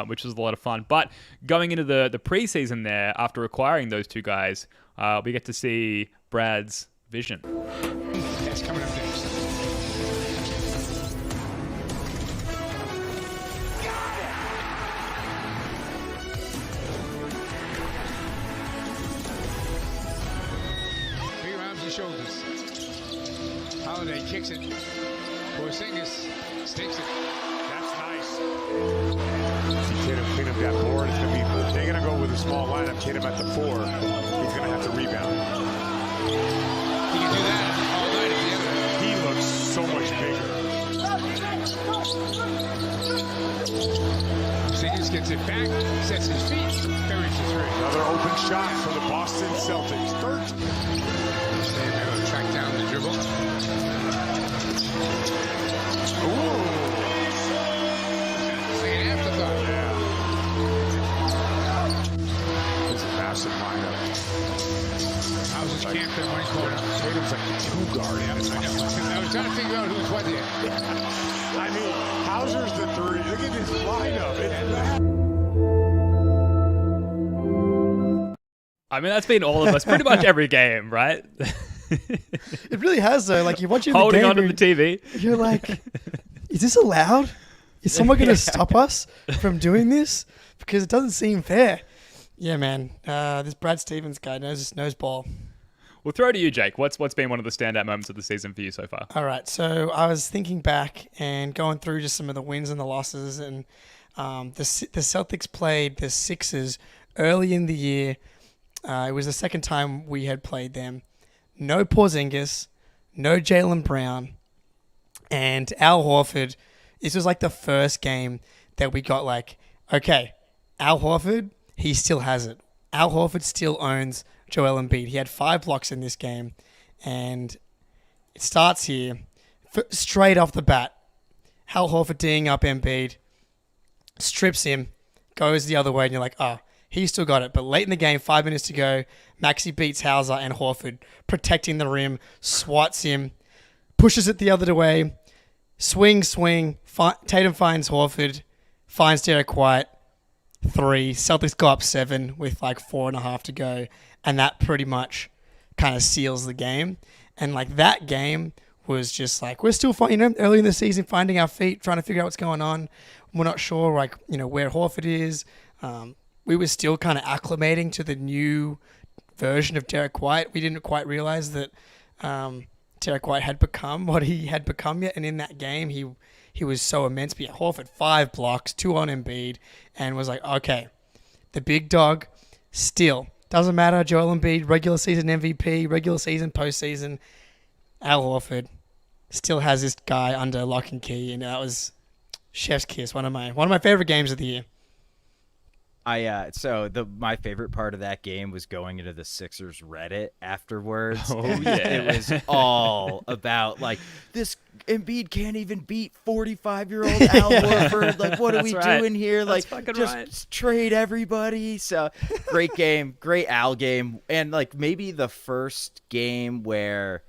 which was a lot of fun. But going into the preseason there, after acquiring those two guys, we get to see Brad's vision. That's coming up next. Big arms and shoulders. Holiday kicks it. Porzingis stakes it. That's nice. Tatum got bored. It's gonna be. They're gonna go with a small lineup. Tatum at the 4. He's gonna have to rebound. He can do that all night at the other. He looks so much bigger. Porzingis gets it back, sets his feet, buries the 3. Another open shot for the Boston Celtics. 13. They're gonna track down the dribble. Second afterthought. It's a massive lineup. Houses camped in one corner. Tatum's like the 2 guard. I was trying to figure out who's what here. I mean, Hauser's the 3. Look at this lineup. It's bad. I mean, that's been all of us pretty much every game, right? It really has, though. Like, you're watching Holding the game, onto the TV. you're like, is this allowed? Is someone going to stop us from doing this? Because it doesn't seem fair. Yeah, man. This Brad Stevens guy knows ball. We'll throw it to you, Jake. What's been one of the standout moments of the season for you so far? All right. So I was thinking back and going through just some of the wins and the losses. And the Celtics played the Sixers early in the year. It was the second time we had played them. No Porzingis, no Jaylen Brown, and Al Horford. This was like the first game that we got like, okay, Al Horford, he still has it. Al Horford still owns Joel Embiid. He had 5 blocks in this game, and it starts here. Straight off the bat, Al Horford D'ing up Embiid, strips him, goes the other way, and you're like, oh, he still got it. But late in the game, 5 minutes to go, Maxey beats Hauser and Horford, protecting the rim, swats him, pushes it the other way, swing. Tatum finds Horford, finds Derek White, 3. Celtics go up 7 with like 4.5 to go. And that pretty much kind of seals the game. And like that game was just like, we're still early in the season, finding our feet, trying to figure out what's going on. We're not sure like, where Horford is. We were still kind of acclimating to the new version of Derek White. We didn't quite realize that Derek White had become what he had become yet. And in that game, he was so immense. But yeah, Horford, 5 blocks, 2 on Embiid, and was like, okay, the big dog still. Doesn't matter, Joel Embiid, regular season MVP, regular season, postseason. Al Horford still has this guy under lock and key, and that was chef's kiss. One of my favorite games of the year. My favorite part of that game was going into the Sixers Reddit afterwards. Oh yeah, it was all about like this Embiid can't even beat 45-year-old Al Horford. Like, what are we doing here? That's like, just trade everybody. So great game, great Al game, and like maybe the first game where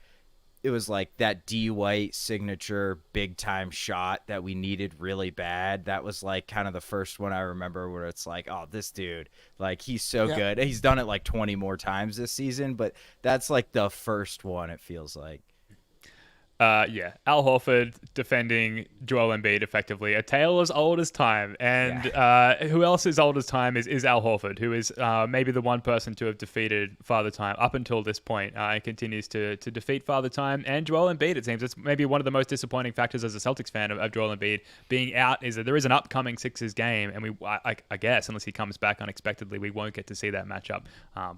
it was like that D White signature big time shot that we needed really bad. That was like kind of the first one I remember where it's like, oh, this dude, like he's so good. He's done it like 20 more times this season, but that's like the first one, it feels like. Al Horford defending Joel Embiid effectively. A tale as old as time. And who else is old as time is Al Horford, who is maybe the one person to have defeated Father Time up until this point and continues to defeat Father Time. And Joel Embiid, it seems. It's maybe one of the most disappointing factors as a Celtics fan of Joel Embiid being out is that there is an upcoming Sixers game. And I guess, unless he comes back unexpectedly, we won't get to see that matchup.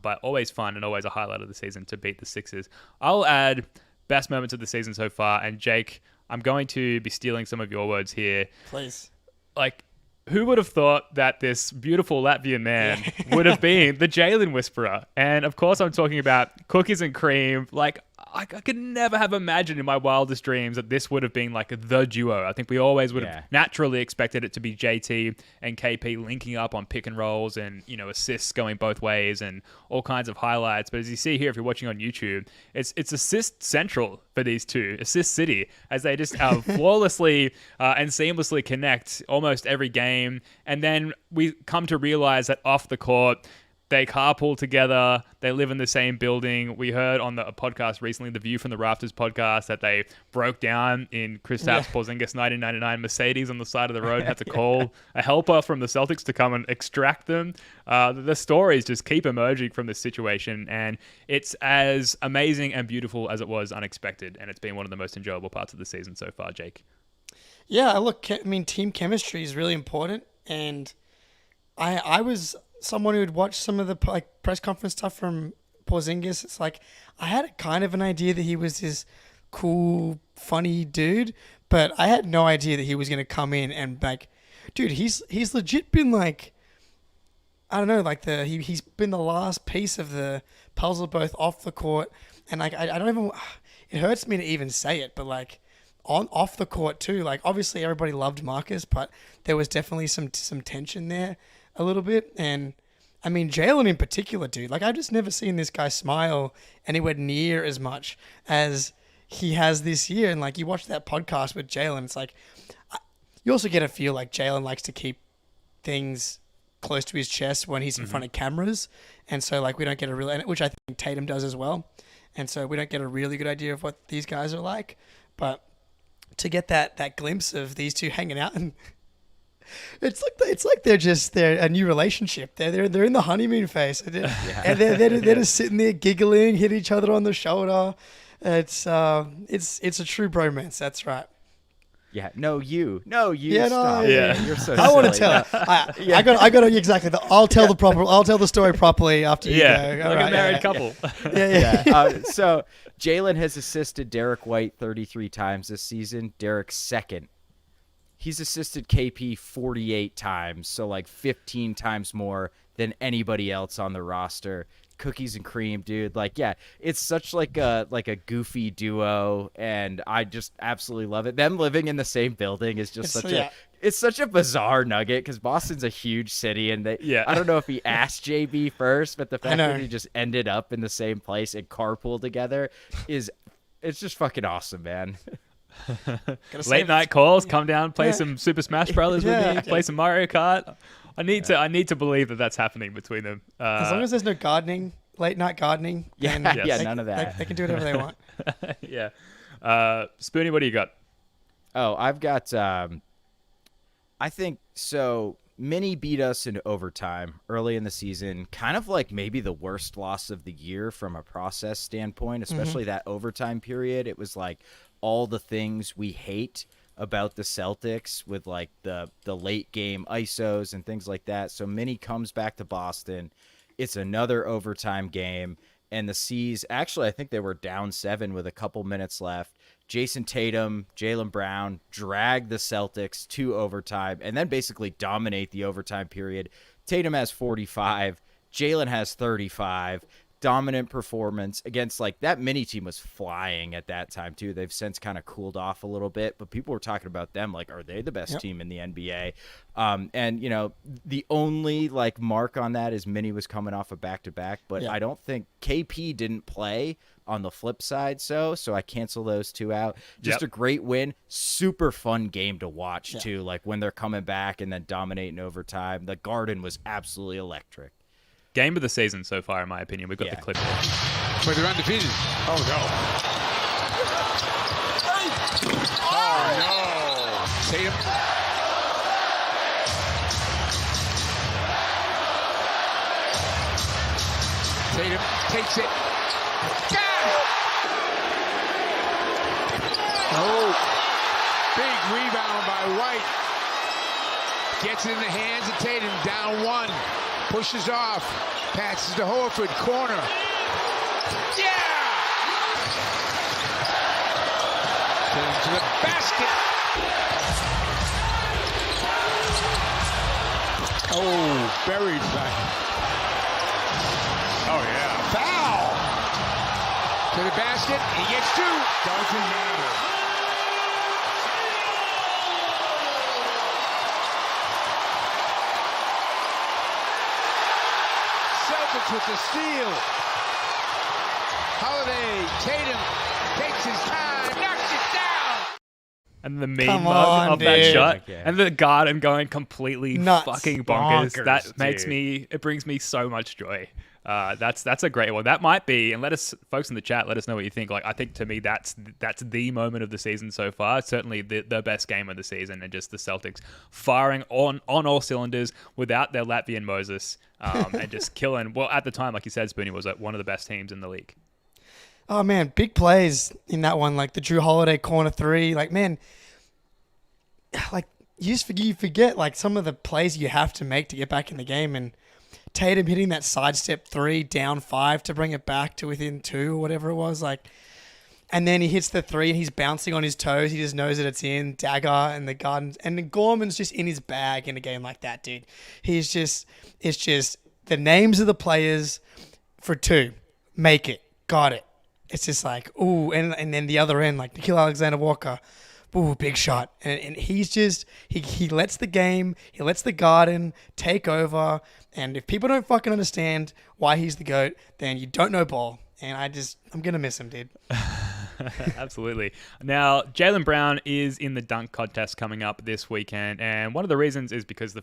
But always fun and always a highlight of the season to beat the Sixers. I'll add best moments of the season so far. And Jake, I'm going to be stealing some of your words here. Please. Like, who would have thought that this beautiful Latvian man would have been the Jalen Whisperer? And of course, I'm talking about cookies and cream. Like, I could never have imagined in my wildest dreams that this would have been like the duo. I think we always would have naturally expected it to be JT and KP linking up on pick and rolls and, you know, assists going both ways and all kinds of highlights. But as you see here, if you're watching on YouTube, it's assist central for these two, assist city, as they just flawlessly and seamlessly connect almost every game. And then we come to realize that off the court, they carpool together. They live in the same building. We heard on the podcast recently, the View from the Rafters podcast, that they broke down in Kristaps Porzingis' 1999 Mercedes on the side of the road. Had to call a helper from the Celtics to come and extract them. The stories just keep emerging from this situation, and it's as amazing and beautiful as it was unexpected. And it's been one of the most enjoyable parts of the season so far, Jake. Yeah, look, I mean, team chemistry is really important, and I was someone who would watch some of the press conference stuff from Porzingis. It's like I had a kind of an idea that he was this cool, funny dude, but I had no idea that he was going to come in and like, dude, he's legit been like, I don't know, like he's been the last piece of the puzzle both off the court and like I don't even. It hurts me to even say it, but like off the court too. Like obviously everybody loved Marcus, but there was definitely some tension there. A little bit, and I mean Jalen in particular, dude. Like I've just never seen this guy smile anywhere near as much as he has this year. And like you watch that podcast with Jalen, it's like you also get a feel like Jalen likes to keep things close to his chest when he's in front of cameras, and so like we don't get a real, which I think Tatum does as well, and so we don't get a really good idea of what these guys are like. But to get that glimpse of these two hanging out and. It's like they're a new relationship. They're in the honeymoon phase, and they're just sitting there giggling, hit each other on the shoulder. It's a true bromance. That's right. Yeah. No, you. Yeah, stop. no, Yeah. You're so. I want to silly. tell it. I got exactly. I'll tell the story properly after you go. Like a married couple. Yeah. So Jalen has assisted Derek White 33 times this season. Derek's second. He's assisted KP 48 times, so like 15 times more than anybody else on the roster. Cookies and cream, dude. Like, yeah, it's such like a goofy duo, and I just absolutely love it. Them living in the same building is just it's such a bizarre nugget because Boston's a huge city, and I don't know if he asked JB first, but the fact that he just ended up in the same place and carpool together it's just fucking awesome, man. Late night calls, come down, play some Super Smash Brothers with me, play some Mario Kart. I need to believe that that's happening between them. As long as there's no gardening, late night gardening. None of that. They can do whatever they want. Yeah. Spoonie, what do you got? Oh, I've got. I think so. Mini beat us in overtime early in the season, kind of like maybe the worst loss of the year from a process standpoint, especially that overtime period. It was like all the things we hate about the Celtics with like the late game ISOs and things like that. So Mini comes back to Boston. It's another overtime game, and the C's actually, I think they were down 7 with a couple minutes left. Jason Tatum, Jaylen Brown drag the Celtics to overtime and then basically dominate the overtime period. Tatum has 45. Jaylen has 35. dominant performance against like that mini team was flying at that time too. They've since kind of cooled off a little bit, but people were talking about them like, are they the best team in the NBA? And you know, the only like mark on that is Minnie was coming off a back-to-back, but I don't think KP didn't play on the flip side. So I cancel those two out. Just a great win. Super fun game to watch too. Like when they're coming back and then dominating overtime, the Garden was absolutely electric. Game of the season so far, in my opinion. We've got the clip here. But they're undefeated. Oh, no. Oh, no. Tatum. Tatum takes it. Got it! Oh, big rebound by White. Gets it in the hands of Tatum. Down one. Pushes off. Passes to Horford. Corner. Yeah! Tatum to the basket. Oh, buried by. Oh, yeah. Foul! To the basket. He gets two. Doesn't matter. Celtics with the steal. Holiday. Tatum takes his time. Knocks it down. And the meme mug of that shot. And the Garden going completely fucking bonkers. That makes me, it brings me so much joy. That's a great one. That might be, and let us, folks in the chat, let us know what you think. Like, I think to me, that's the moment of the season so far. Certainly the best game of the season, and just the Celtics firing on all cylinders without their Latvian Moses, and just killing. Well, at the time, like you said, Spoonie was one of the best teams in the league. Oh man, big plays in that one, like the Drew Holiday corner three. Like, man, like you forget like some of the plays you have to make to get back in the game, and Tatum hitting that sidestep three down 5 to bring it back to within 2 or whatever it was, like, and then he hits the 3 and he's bouncing on his toes. He just knows that it's in. Dagger and the Garden, and then Gorman's just in his bag in a game like that, dude. It's just the names of the players for 2. Make it. Got it. It's just like, ooh, and then the other end, like Nikhil Alexander-Walker, ooh, big shot. And he's just, he lets the game, he lets the Garden take over. And if people don't fucking understand why he's the GOAT, then you don't know ball. And I'm going to miss him, dude. Absolutely. Now, Jaylen Brown is in the dunk contest coming up this weekend, and one of the reasons is because the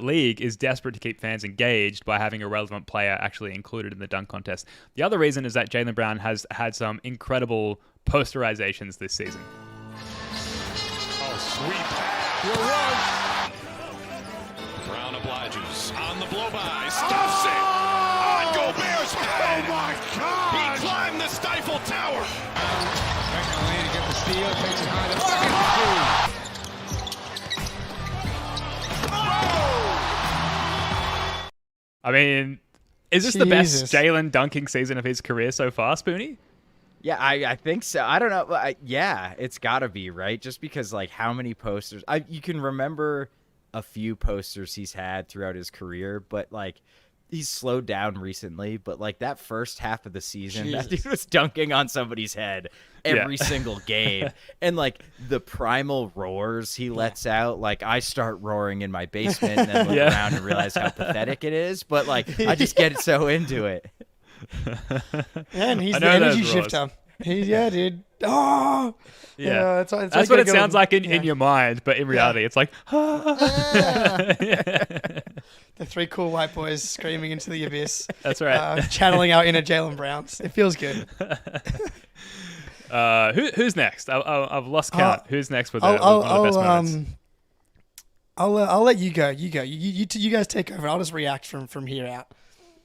league is desperate to keep fans engaged by having a relevant player actually included in the dunk contest. The other reason is that Jaylen Brown has had some incredible posterizations this season. Oh, sweet. You're right. Brown obliges on the blow by, stuffs it on Gobert's head. Oh my God! He climbed the Stifle Tower. Back in the lane to get the steal, takes it high to bucket. I mean, is this the best Jaylen dunking season of his career so far, Spoonie? Yeah, I think so. I don't know. Yeah, it's got to be, right? Just because, like, how many posters... you can remember a few posters he's had throughout his career, but, like, he's slowed down recently. But, like, that first half of the season, that dude was dunking on somebody's head every single game. And, like, the primal roars he lets out, like, I start roaring in my basement and then look around and realize how pathetic it is. But, like, I just get so into it. And he's the energy shifter. Dude. Oh, yeah. It's that's what it sounds like in your mind, but in reality, it's like. The 3 cool white boys screaming into the abyss. That's right. Channeling our inner Jaylen Browns. It feels good. Who's next? I've lost count. Who's next with one of the best moments? I'll let you go. You go. You guys take over. I'll just react from here out.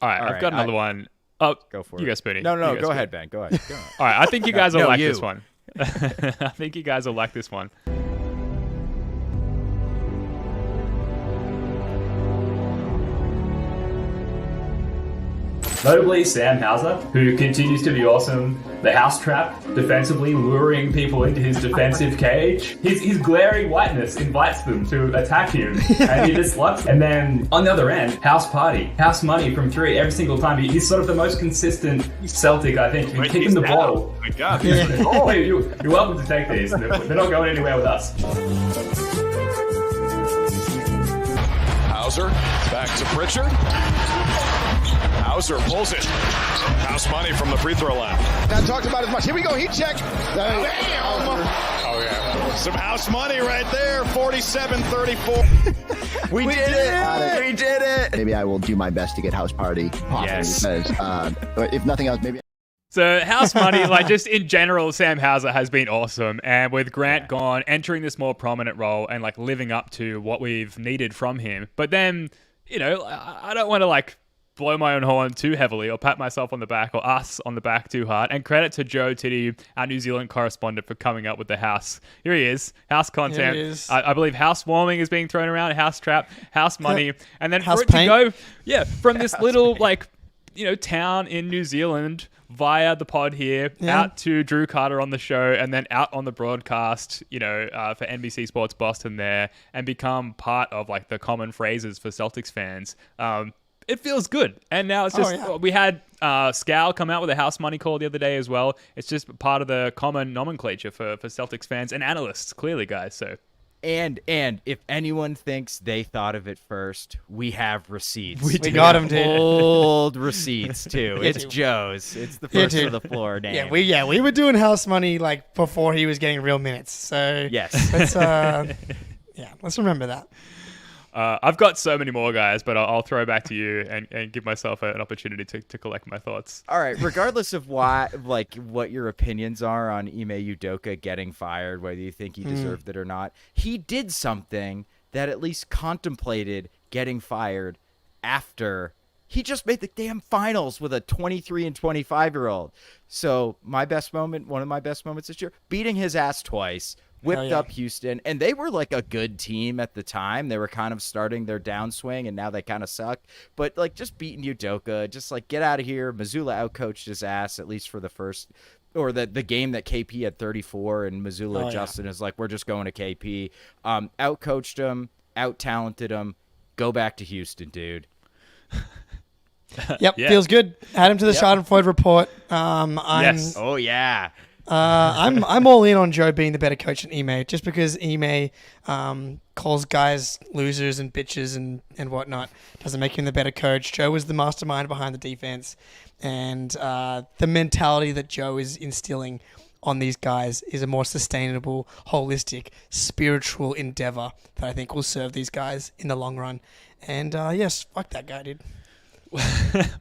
All right. I've got another one. Oh, go for it. You go, Spoonie. No, go ahead, Ben. Go ahead. All right, I think you guys will like this one. I think you guys will like this one. Notably, Sam Hauser, who continues to be awesome. The house trap, defensively luring people into his defensive cage. His glaring whiteness invites them to attack him, and he just loves it. And then on the other end, house party, house money from three every single time. He's sort of the most consistent Celtic, I think. He's kicking the ball. Oh my God. Oh, you're welcome to take these. They're not going anywhere with us. Hauser back to Pritchard. Hauser pulls it. House money from the free throw line. Not talked about as much. Here we go. Heat check. Bam! Oh, yeah. Some house money right there. 47-34. We did it. We did it. Maybe I will do my best to get house party popping. Yes. Because, if nothing else, maybe. So house money, like just in general, Sam Hauser has been awesome. And with Grant gone, entering this more prominent role and like living up to what we've needed from him. But then, you know, I don't want to like blow my own horn too heavily or pat myself on the back or us on the back too hard. And credit to Joe Titty, our New Zealand correspondent, for coming up with the house. Here he is. House content. Here he is. I believe house warming is being thrown around, house trap, house money. And then House for it paint. to go, from this little like, you know, town in New Zealand via the pod here, out to Drew Carter on the show, and then out on the broadcast, you know, for NBC Sports Boston there, and become part of like the common phrases for Celtics fans. It feels good. And now it's just, we had Scal come out with a house money call the other day as well. It's just part of the common nomenclature for Celtics fans and analysts, clearly, guys. So. And if anyone thinks they thought of it first, we have receipts. We got them, dude. Old receipts too. It's Joe's. It's the first of the floor name. We were doing house money like before he was getting real minutes. So Yes. let's let's remember that. I've got so many more, guys, but I'll throw back to you and give myself an opportunity to collect my thoughts. All right. Regardless of why, like what your opinions are on Ime Udoka getting fired, whether you think he deserved it or not, he did something that at least contemplated getting fired after he just made the damn finals with a 23 and 25-year-old. So one of my best moments this year, beating his ass twice. Whipped up Houston, and they were like a good team at the time. They were kind of starting their downswing, and now they kind of suck. But like just beating Udoka, just like get out of here. Missoula outcoached his ass, at least for the first, or the game that KP had 34, and Missoula Justin is like, we're just going to KP. Outcoached him, out-talented him. Go back to Houston, dude. Feels good. Add him to the Schadenfreude report. Yes. Oh yeah. I'm all in on Joe being the better coach than Ime, just because Ime calls guys losers and bitches and whatnot. Doesn't make him the better coach. Joe was the mastermind behind the defense, and the mentality that Joe is instilling on these guys is a more sustainable, holistic, spiritual endeavor that I think will serve these guys in the long run. And yes, fuck that guy, dude.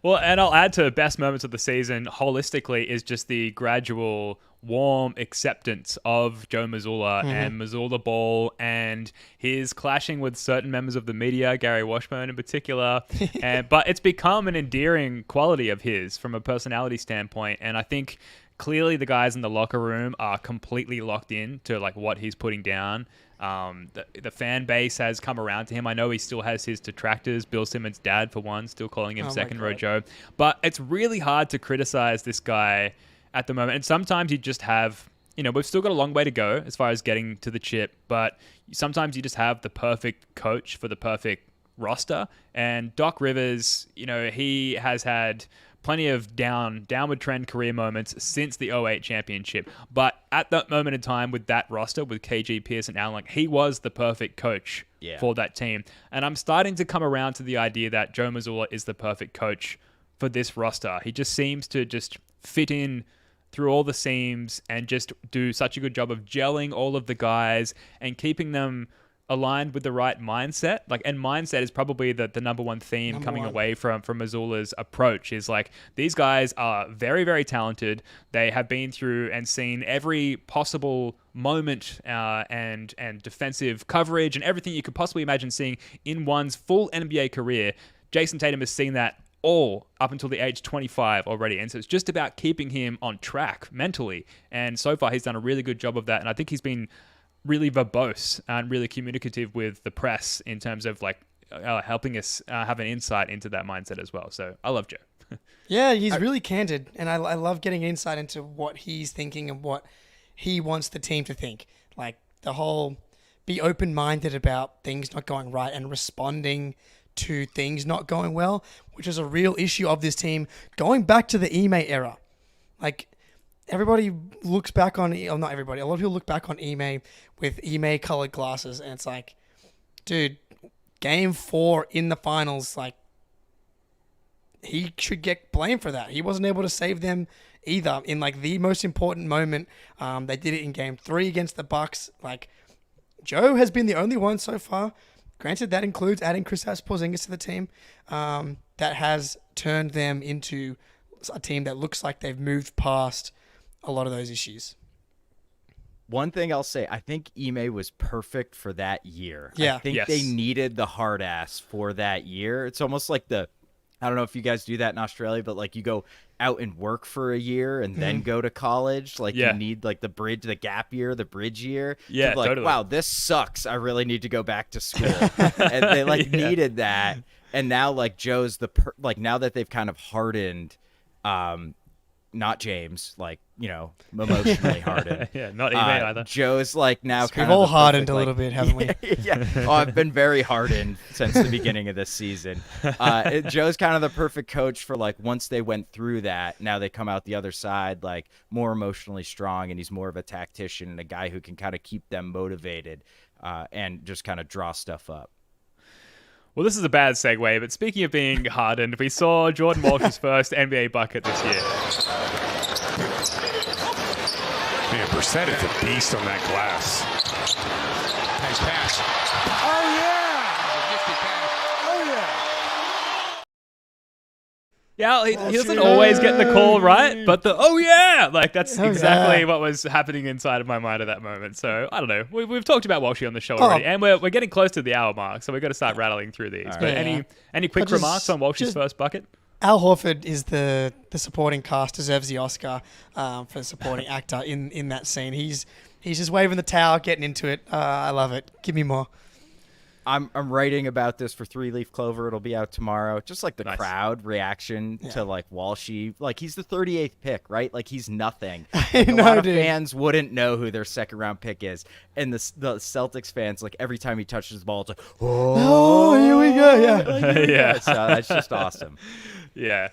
Well, and I'll add to best moments of the season holistically is just the gradual warm acceptance of Joe Mazzulla and Mazzulla Ball and his clashing with certain members of the media, Gary Washburn in particular. But it's become an endearing quality of his from a personality standpoint. And I think clearly the guys in the locker room are completely locked in to like what he's putting down. The fan base has come around to him. I know he still has his detractors, Bill Simmons' dad for one, still calling him second row Joe. But it's really hard to criticize this guy at the moment. And sometimes you just have, you know, we've still got a long way to go as far as getting to the chip, but sometimes you just have the perfect coach for the perfect roster. And Doc Rivers, you know, he has had plenty of downward trend career moments since the 08 championship. But at that moment in time with that roster, with KG, Pierce, and Allen, he was the perfect coach for that team. And I'm starting to come around to the idea that Joe Mazzulla is the perfect coach for this roster. He just seems to just fit in through all the seams and just do such a good job of gelling all of the guys and keeping them aligned with the right mindset. And mindset is probably the number one theme coming away from Mazzulla's approach is like, these guys are very, very talented. They have been through and seen every possible moment and defensive coverage and everything you could possibly imagine seeing in one's full NBA career. Jason Tatum has seen that all up until the age 25 already. And so it's just about keeping him on track mentally. And so far he's done a really good job of that. And I think he's been really verbose and really communicative with the press in terms of like helping us have an insight into that mindset as well. So I love Joe. Yeah, he's really candid, and I love getting insight into what he's thinking and what he wants the team to think. Like the whole be open-minded about things not going right and responding to things not going well, which is a real issue of this team going back to the Ime era. Like everybody looks back on, or not everybody, a lot of people look back on Ime with Ime-colored glasses, and it's like, dude, Game 4 in the finals, like, he should get blamed for that. He wasn't able to save them either in like the most important moment. They did it in Game 3 against the Bucks. Like Joe has been the only one so far. Granted, that includes adding Kristaps Porzingis to the team. That has turned them into a team that looks like they've moved past a lot of those issues. One thing I'll say, I think Ime was perfect for that year. Yeah. I think they needed the hard ass for that year. It's almost like I don't know if you guys do that in Australia, but like you go out and work for a year and then go to college. Like you need like the gap year, the bridge year. Yeah, like, totally. Wow, this sucks. I really need to go back to school. And they like needed that. And now like Joe's now that they've kind of hardened, not James, like, you know, emotionally hardened. Yeah, not Ime either. Joe's like now kind We've of all hardened a little bit, haven't we? Yeah. Oh, I've been very hardened since the beginning of this season. Joe's kind of the perfect coach for like once they went through that, now they come out the other side like more emotionally strong, and he's more of a tactician and a guy who can kind of keep them motivated and just kind of draw stuff up. Well, this is a bad segue, but speaking of being hardened, we saw Jordan Walsh's first NBA bucket this year. Man, Brissett is a beast on that glass. Nice pass. Oh, yeah! Nifty pass. Oh, yeah! Yeah, he doesn't always get the call right, but that's exactly what was happening inside of my mind at that moment. So, I don't know. We've talked about Walshy on the show already, and we're getting close to the hour mark, so we've got to start rattling through these. But any quick remarks on Walshy's first bucket? Al Horford is the supporting cast, deserves the Oscar for supporting actor in that scene. He's just waving the towel, getting into it. I love it. Give me more. I'm writing about this for 3 Leaf Clover. It'll be out tomorrow. Just like the crowd reaction to like Walshy. Like he's the 38th pick, right? Like he's nothing. Like, a lot of fans wouldn't know who their second round pick is. And the Celtics fans, like every time he touches the ball, it's like, oh, here we go. Yeah. Yeah. So that's just awesome. Yeah.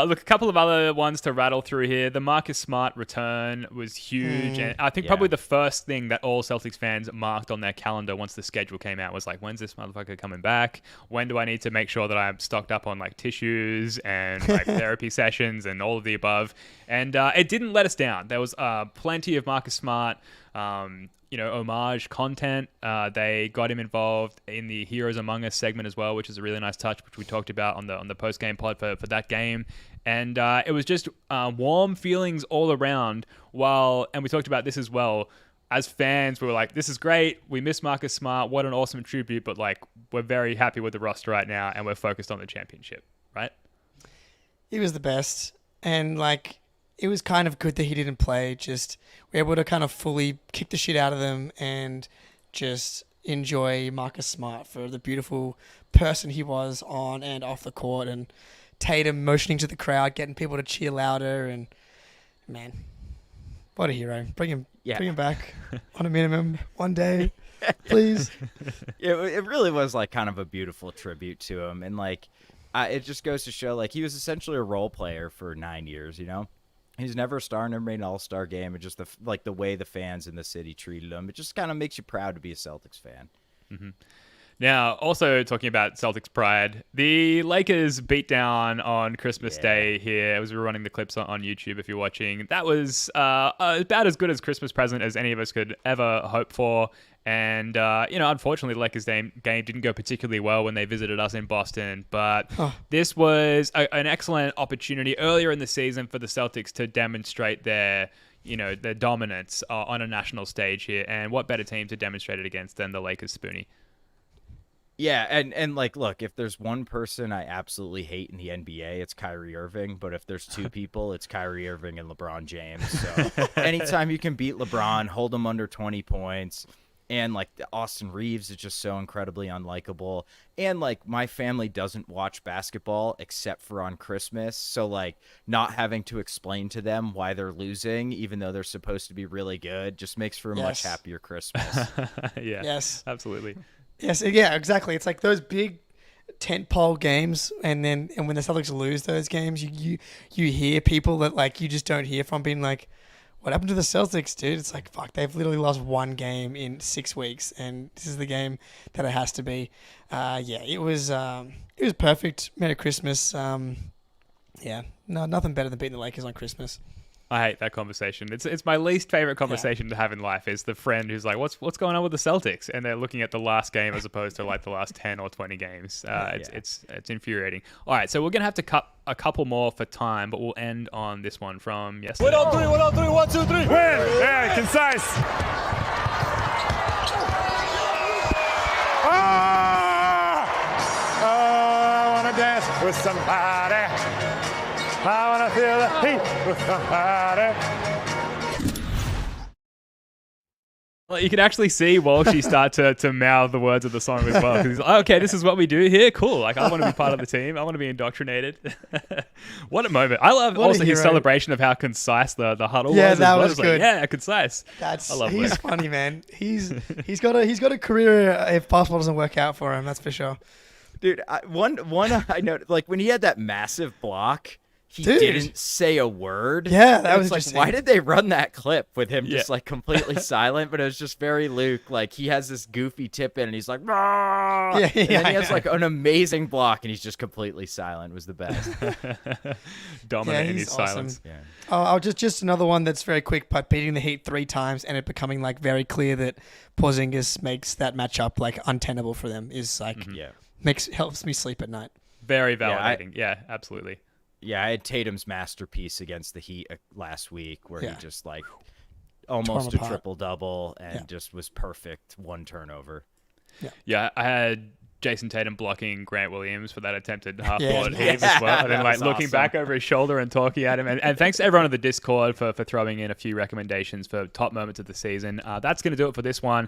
Look, a couple of other ones to rattle through here. The Marcus Smart return was huge. And I think probably the first thing that all Celtics fans marked on their calendar once the schedule came out was like, when's this motherfucker coming back? When do I need to make sure that I'm stocked up on like tissues and like therapy sessions and all of the above? And it didn't let us down. There was plenty of Marcus Smart homage content. They got him involved in the Heroes Among Us segment as well, which is a really nice touch, which we talked about on the post-game pod for that game. And it was just warm feelings all around. And we talked about this as well. As fans, we were like, this is great. We miss Marcus Smart. What an awesome tribute. But like, we're very happy with the roster right now, and we're focused on the championship, right? He was the best. And like, it was kind of good that he didn't play. Just we're able to kind of fully kick the shit out of them and just enjoy Marcus Smart for the beautiful person he was on and off the court, and Tatum motioning to the crowd, getting people to cheer louder, and man, what a hero. Bring him back on a minimum one day, please. It really was like kind of a beautiful tribute to him, and like it just goes to show like he was essentially a role player for 9 years, you know. He's never a star, never made an all-star game. And just the way the fans in the city treated him, it just kind of makes you proud to be a Celtics fan. Mm-hmm. Now, also talking about Celtics pride, the Lakers beat down on Christmas Day here. As we were running the clips on YouTube, if you're watching, that was about as good as Christmas present as any of us could ever hope for. And, unfortunately, the Lakers game didn't go particularly well when they visited us in Boston. But this was an excellent opportunity earlier in the season for the Celtics to demonstrate their dominance on a national stage here. And what better team to demonstrate it against than the Lakers, Spoonie? Yeah, and like, look, if there's one person I absolutely hate in the NBA, it's Kyrie Irving. But if there's two people, it's Kyrie Irving and LeBron James. So anytime you can beat LeBron, hold him under 20 points, And like Austin Reeves is just so incredibly unlikable. And like my family doesn't watch basketball except for on Christmas. So like not having to explain to them why they're losing, even though they're supposed to be really good, just makes for a much happier Christmas. Yeah. Yes. Absolutely. Yes. Yeah. Exactly. It's like those big tentpole games, and when the Celtics lose those games, you hear people that like you just don't hear from being like, what happened to the Celtics, dude? It's like, fuck, they've literally lost one game in 6 weeks, and this is the game that it has to be. It was perfect. Merry Christmas. Nothing better than beating the Lakers on Christmas. I hate that conversation. It's my least favorite conversation to have in life is the friend who's like, what's going on with the Celtics? And they're looking at the last game as opposed to like the last 10 or 20 games. It's infuriating. All right, so we're going to have to cut a couple more for time, but we'll end on this one from yesterday. 1 2 3. Win! Yeah, concise. I want to dance with somebody. I want to feel the heat with somebody. Well, you can actually see Walshy start to mouth the words of the song as well. Because he's like, okay, this is what we do here. Cool. Like, I want to be part of the team. I want to be indoctrinated. What a moment. I love also his celebration of how concise the huddle was. Yeah, that was good. good. Yeah, concise. He's funny, man. He's got a career if basketball doesn't work out for him. That's for sure. Dude, one I know, like when he had that massive block, he didn't say a word. Yeah, that was like, why did they run that clip with him just like completely silent? But it was just very Luke. Like he has this goofy tip in, and he's like, and then he has like an amazing block, and he's just completely silent. It was the best. Dominant in his awesome. silence. Yeah. I'll just another one that's very quick, but beating the Heat 3 times and it becoming like very clear that Porzingis makes that matchup like untenable for them is like helps me sleep at night. Very validating. Yeah, absolutely. Yeah, I had Tatum's masterpiece against the Heat last week where he just like almost a triple-double and just was perfect, one turnover. Yeah, I had Jason Tatum blocking Grant Williams for that attempted half-court heave as well. And then like looking back over his shoulder and talking at him. And thanks to everyone on the Discord for throwing in a few recommendations for top moments of the season. That's going to do it for this one.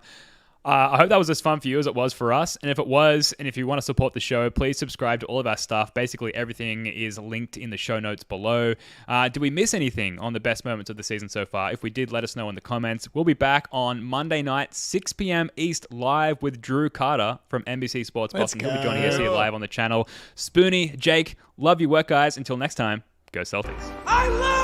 I hope that was as fun for you as it was for us. And if it was, and if you want to support the show, please subscribe to all of our stuff. Basically, everything is linked in the show notes below. Did we miss anything on the best moments of the season so far? If we did, let us know in the comments. We'll be back on Monday night, 6 p.m. East, live with Drew Carter from NBC Sports Boston. He'll be joining us here live on the channel. Spoonie, Jake, love your work, guys. Until next time, go Celtics. I love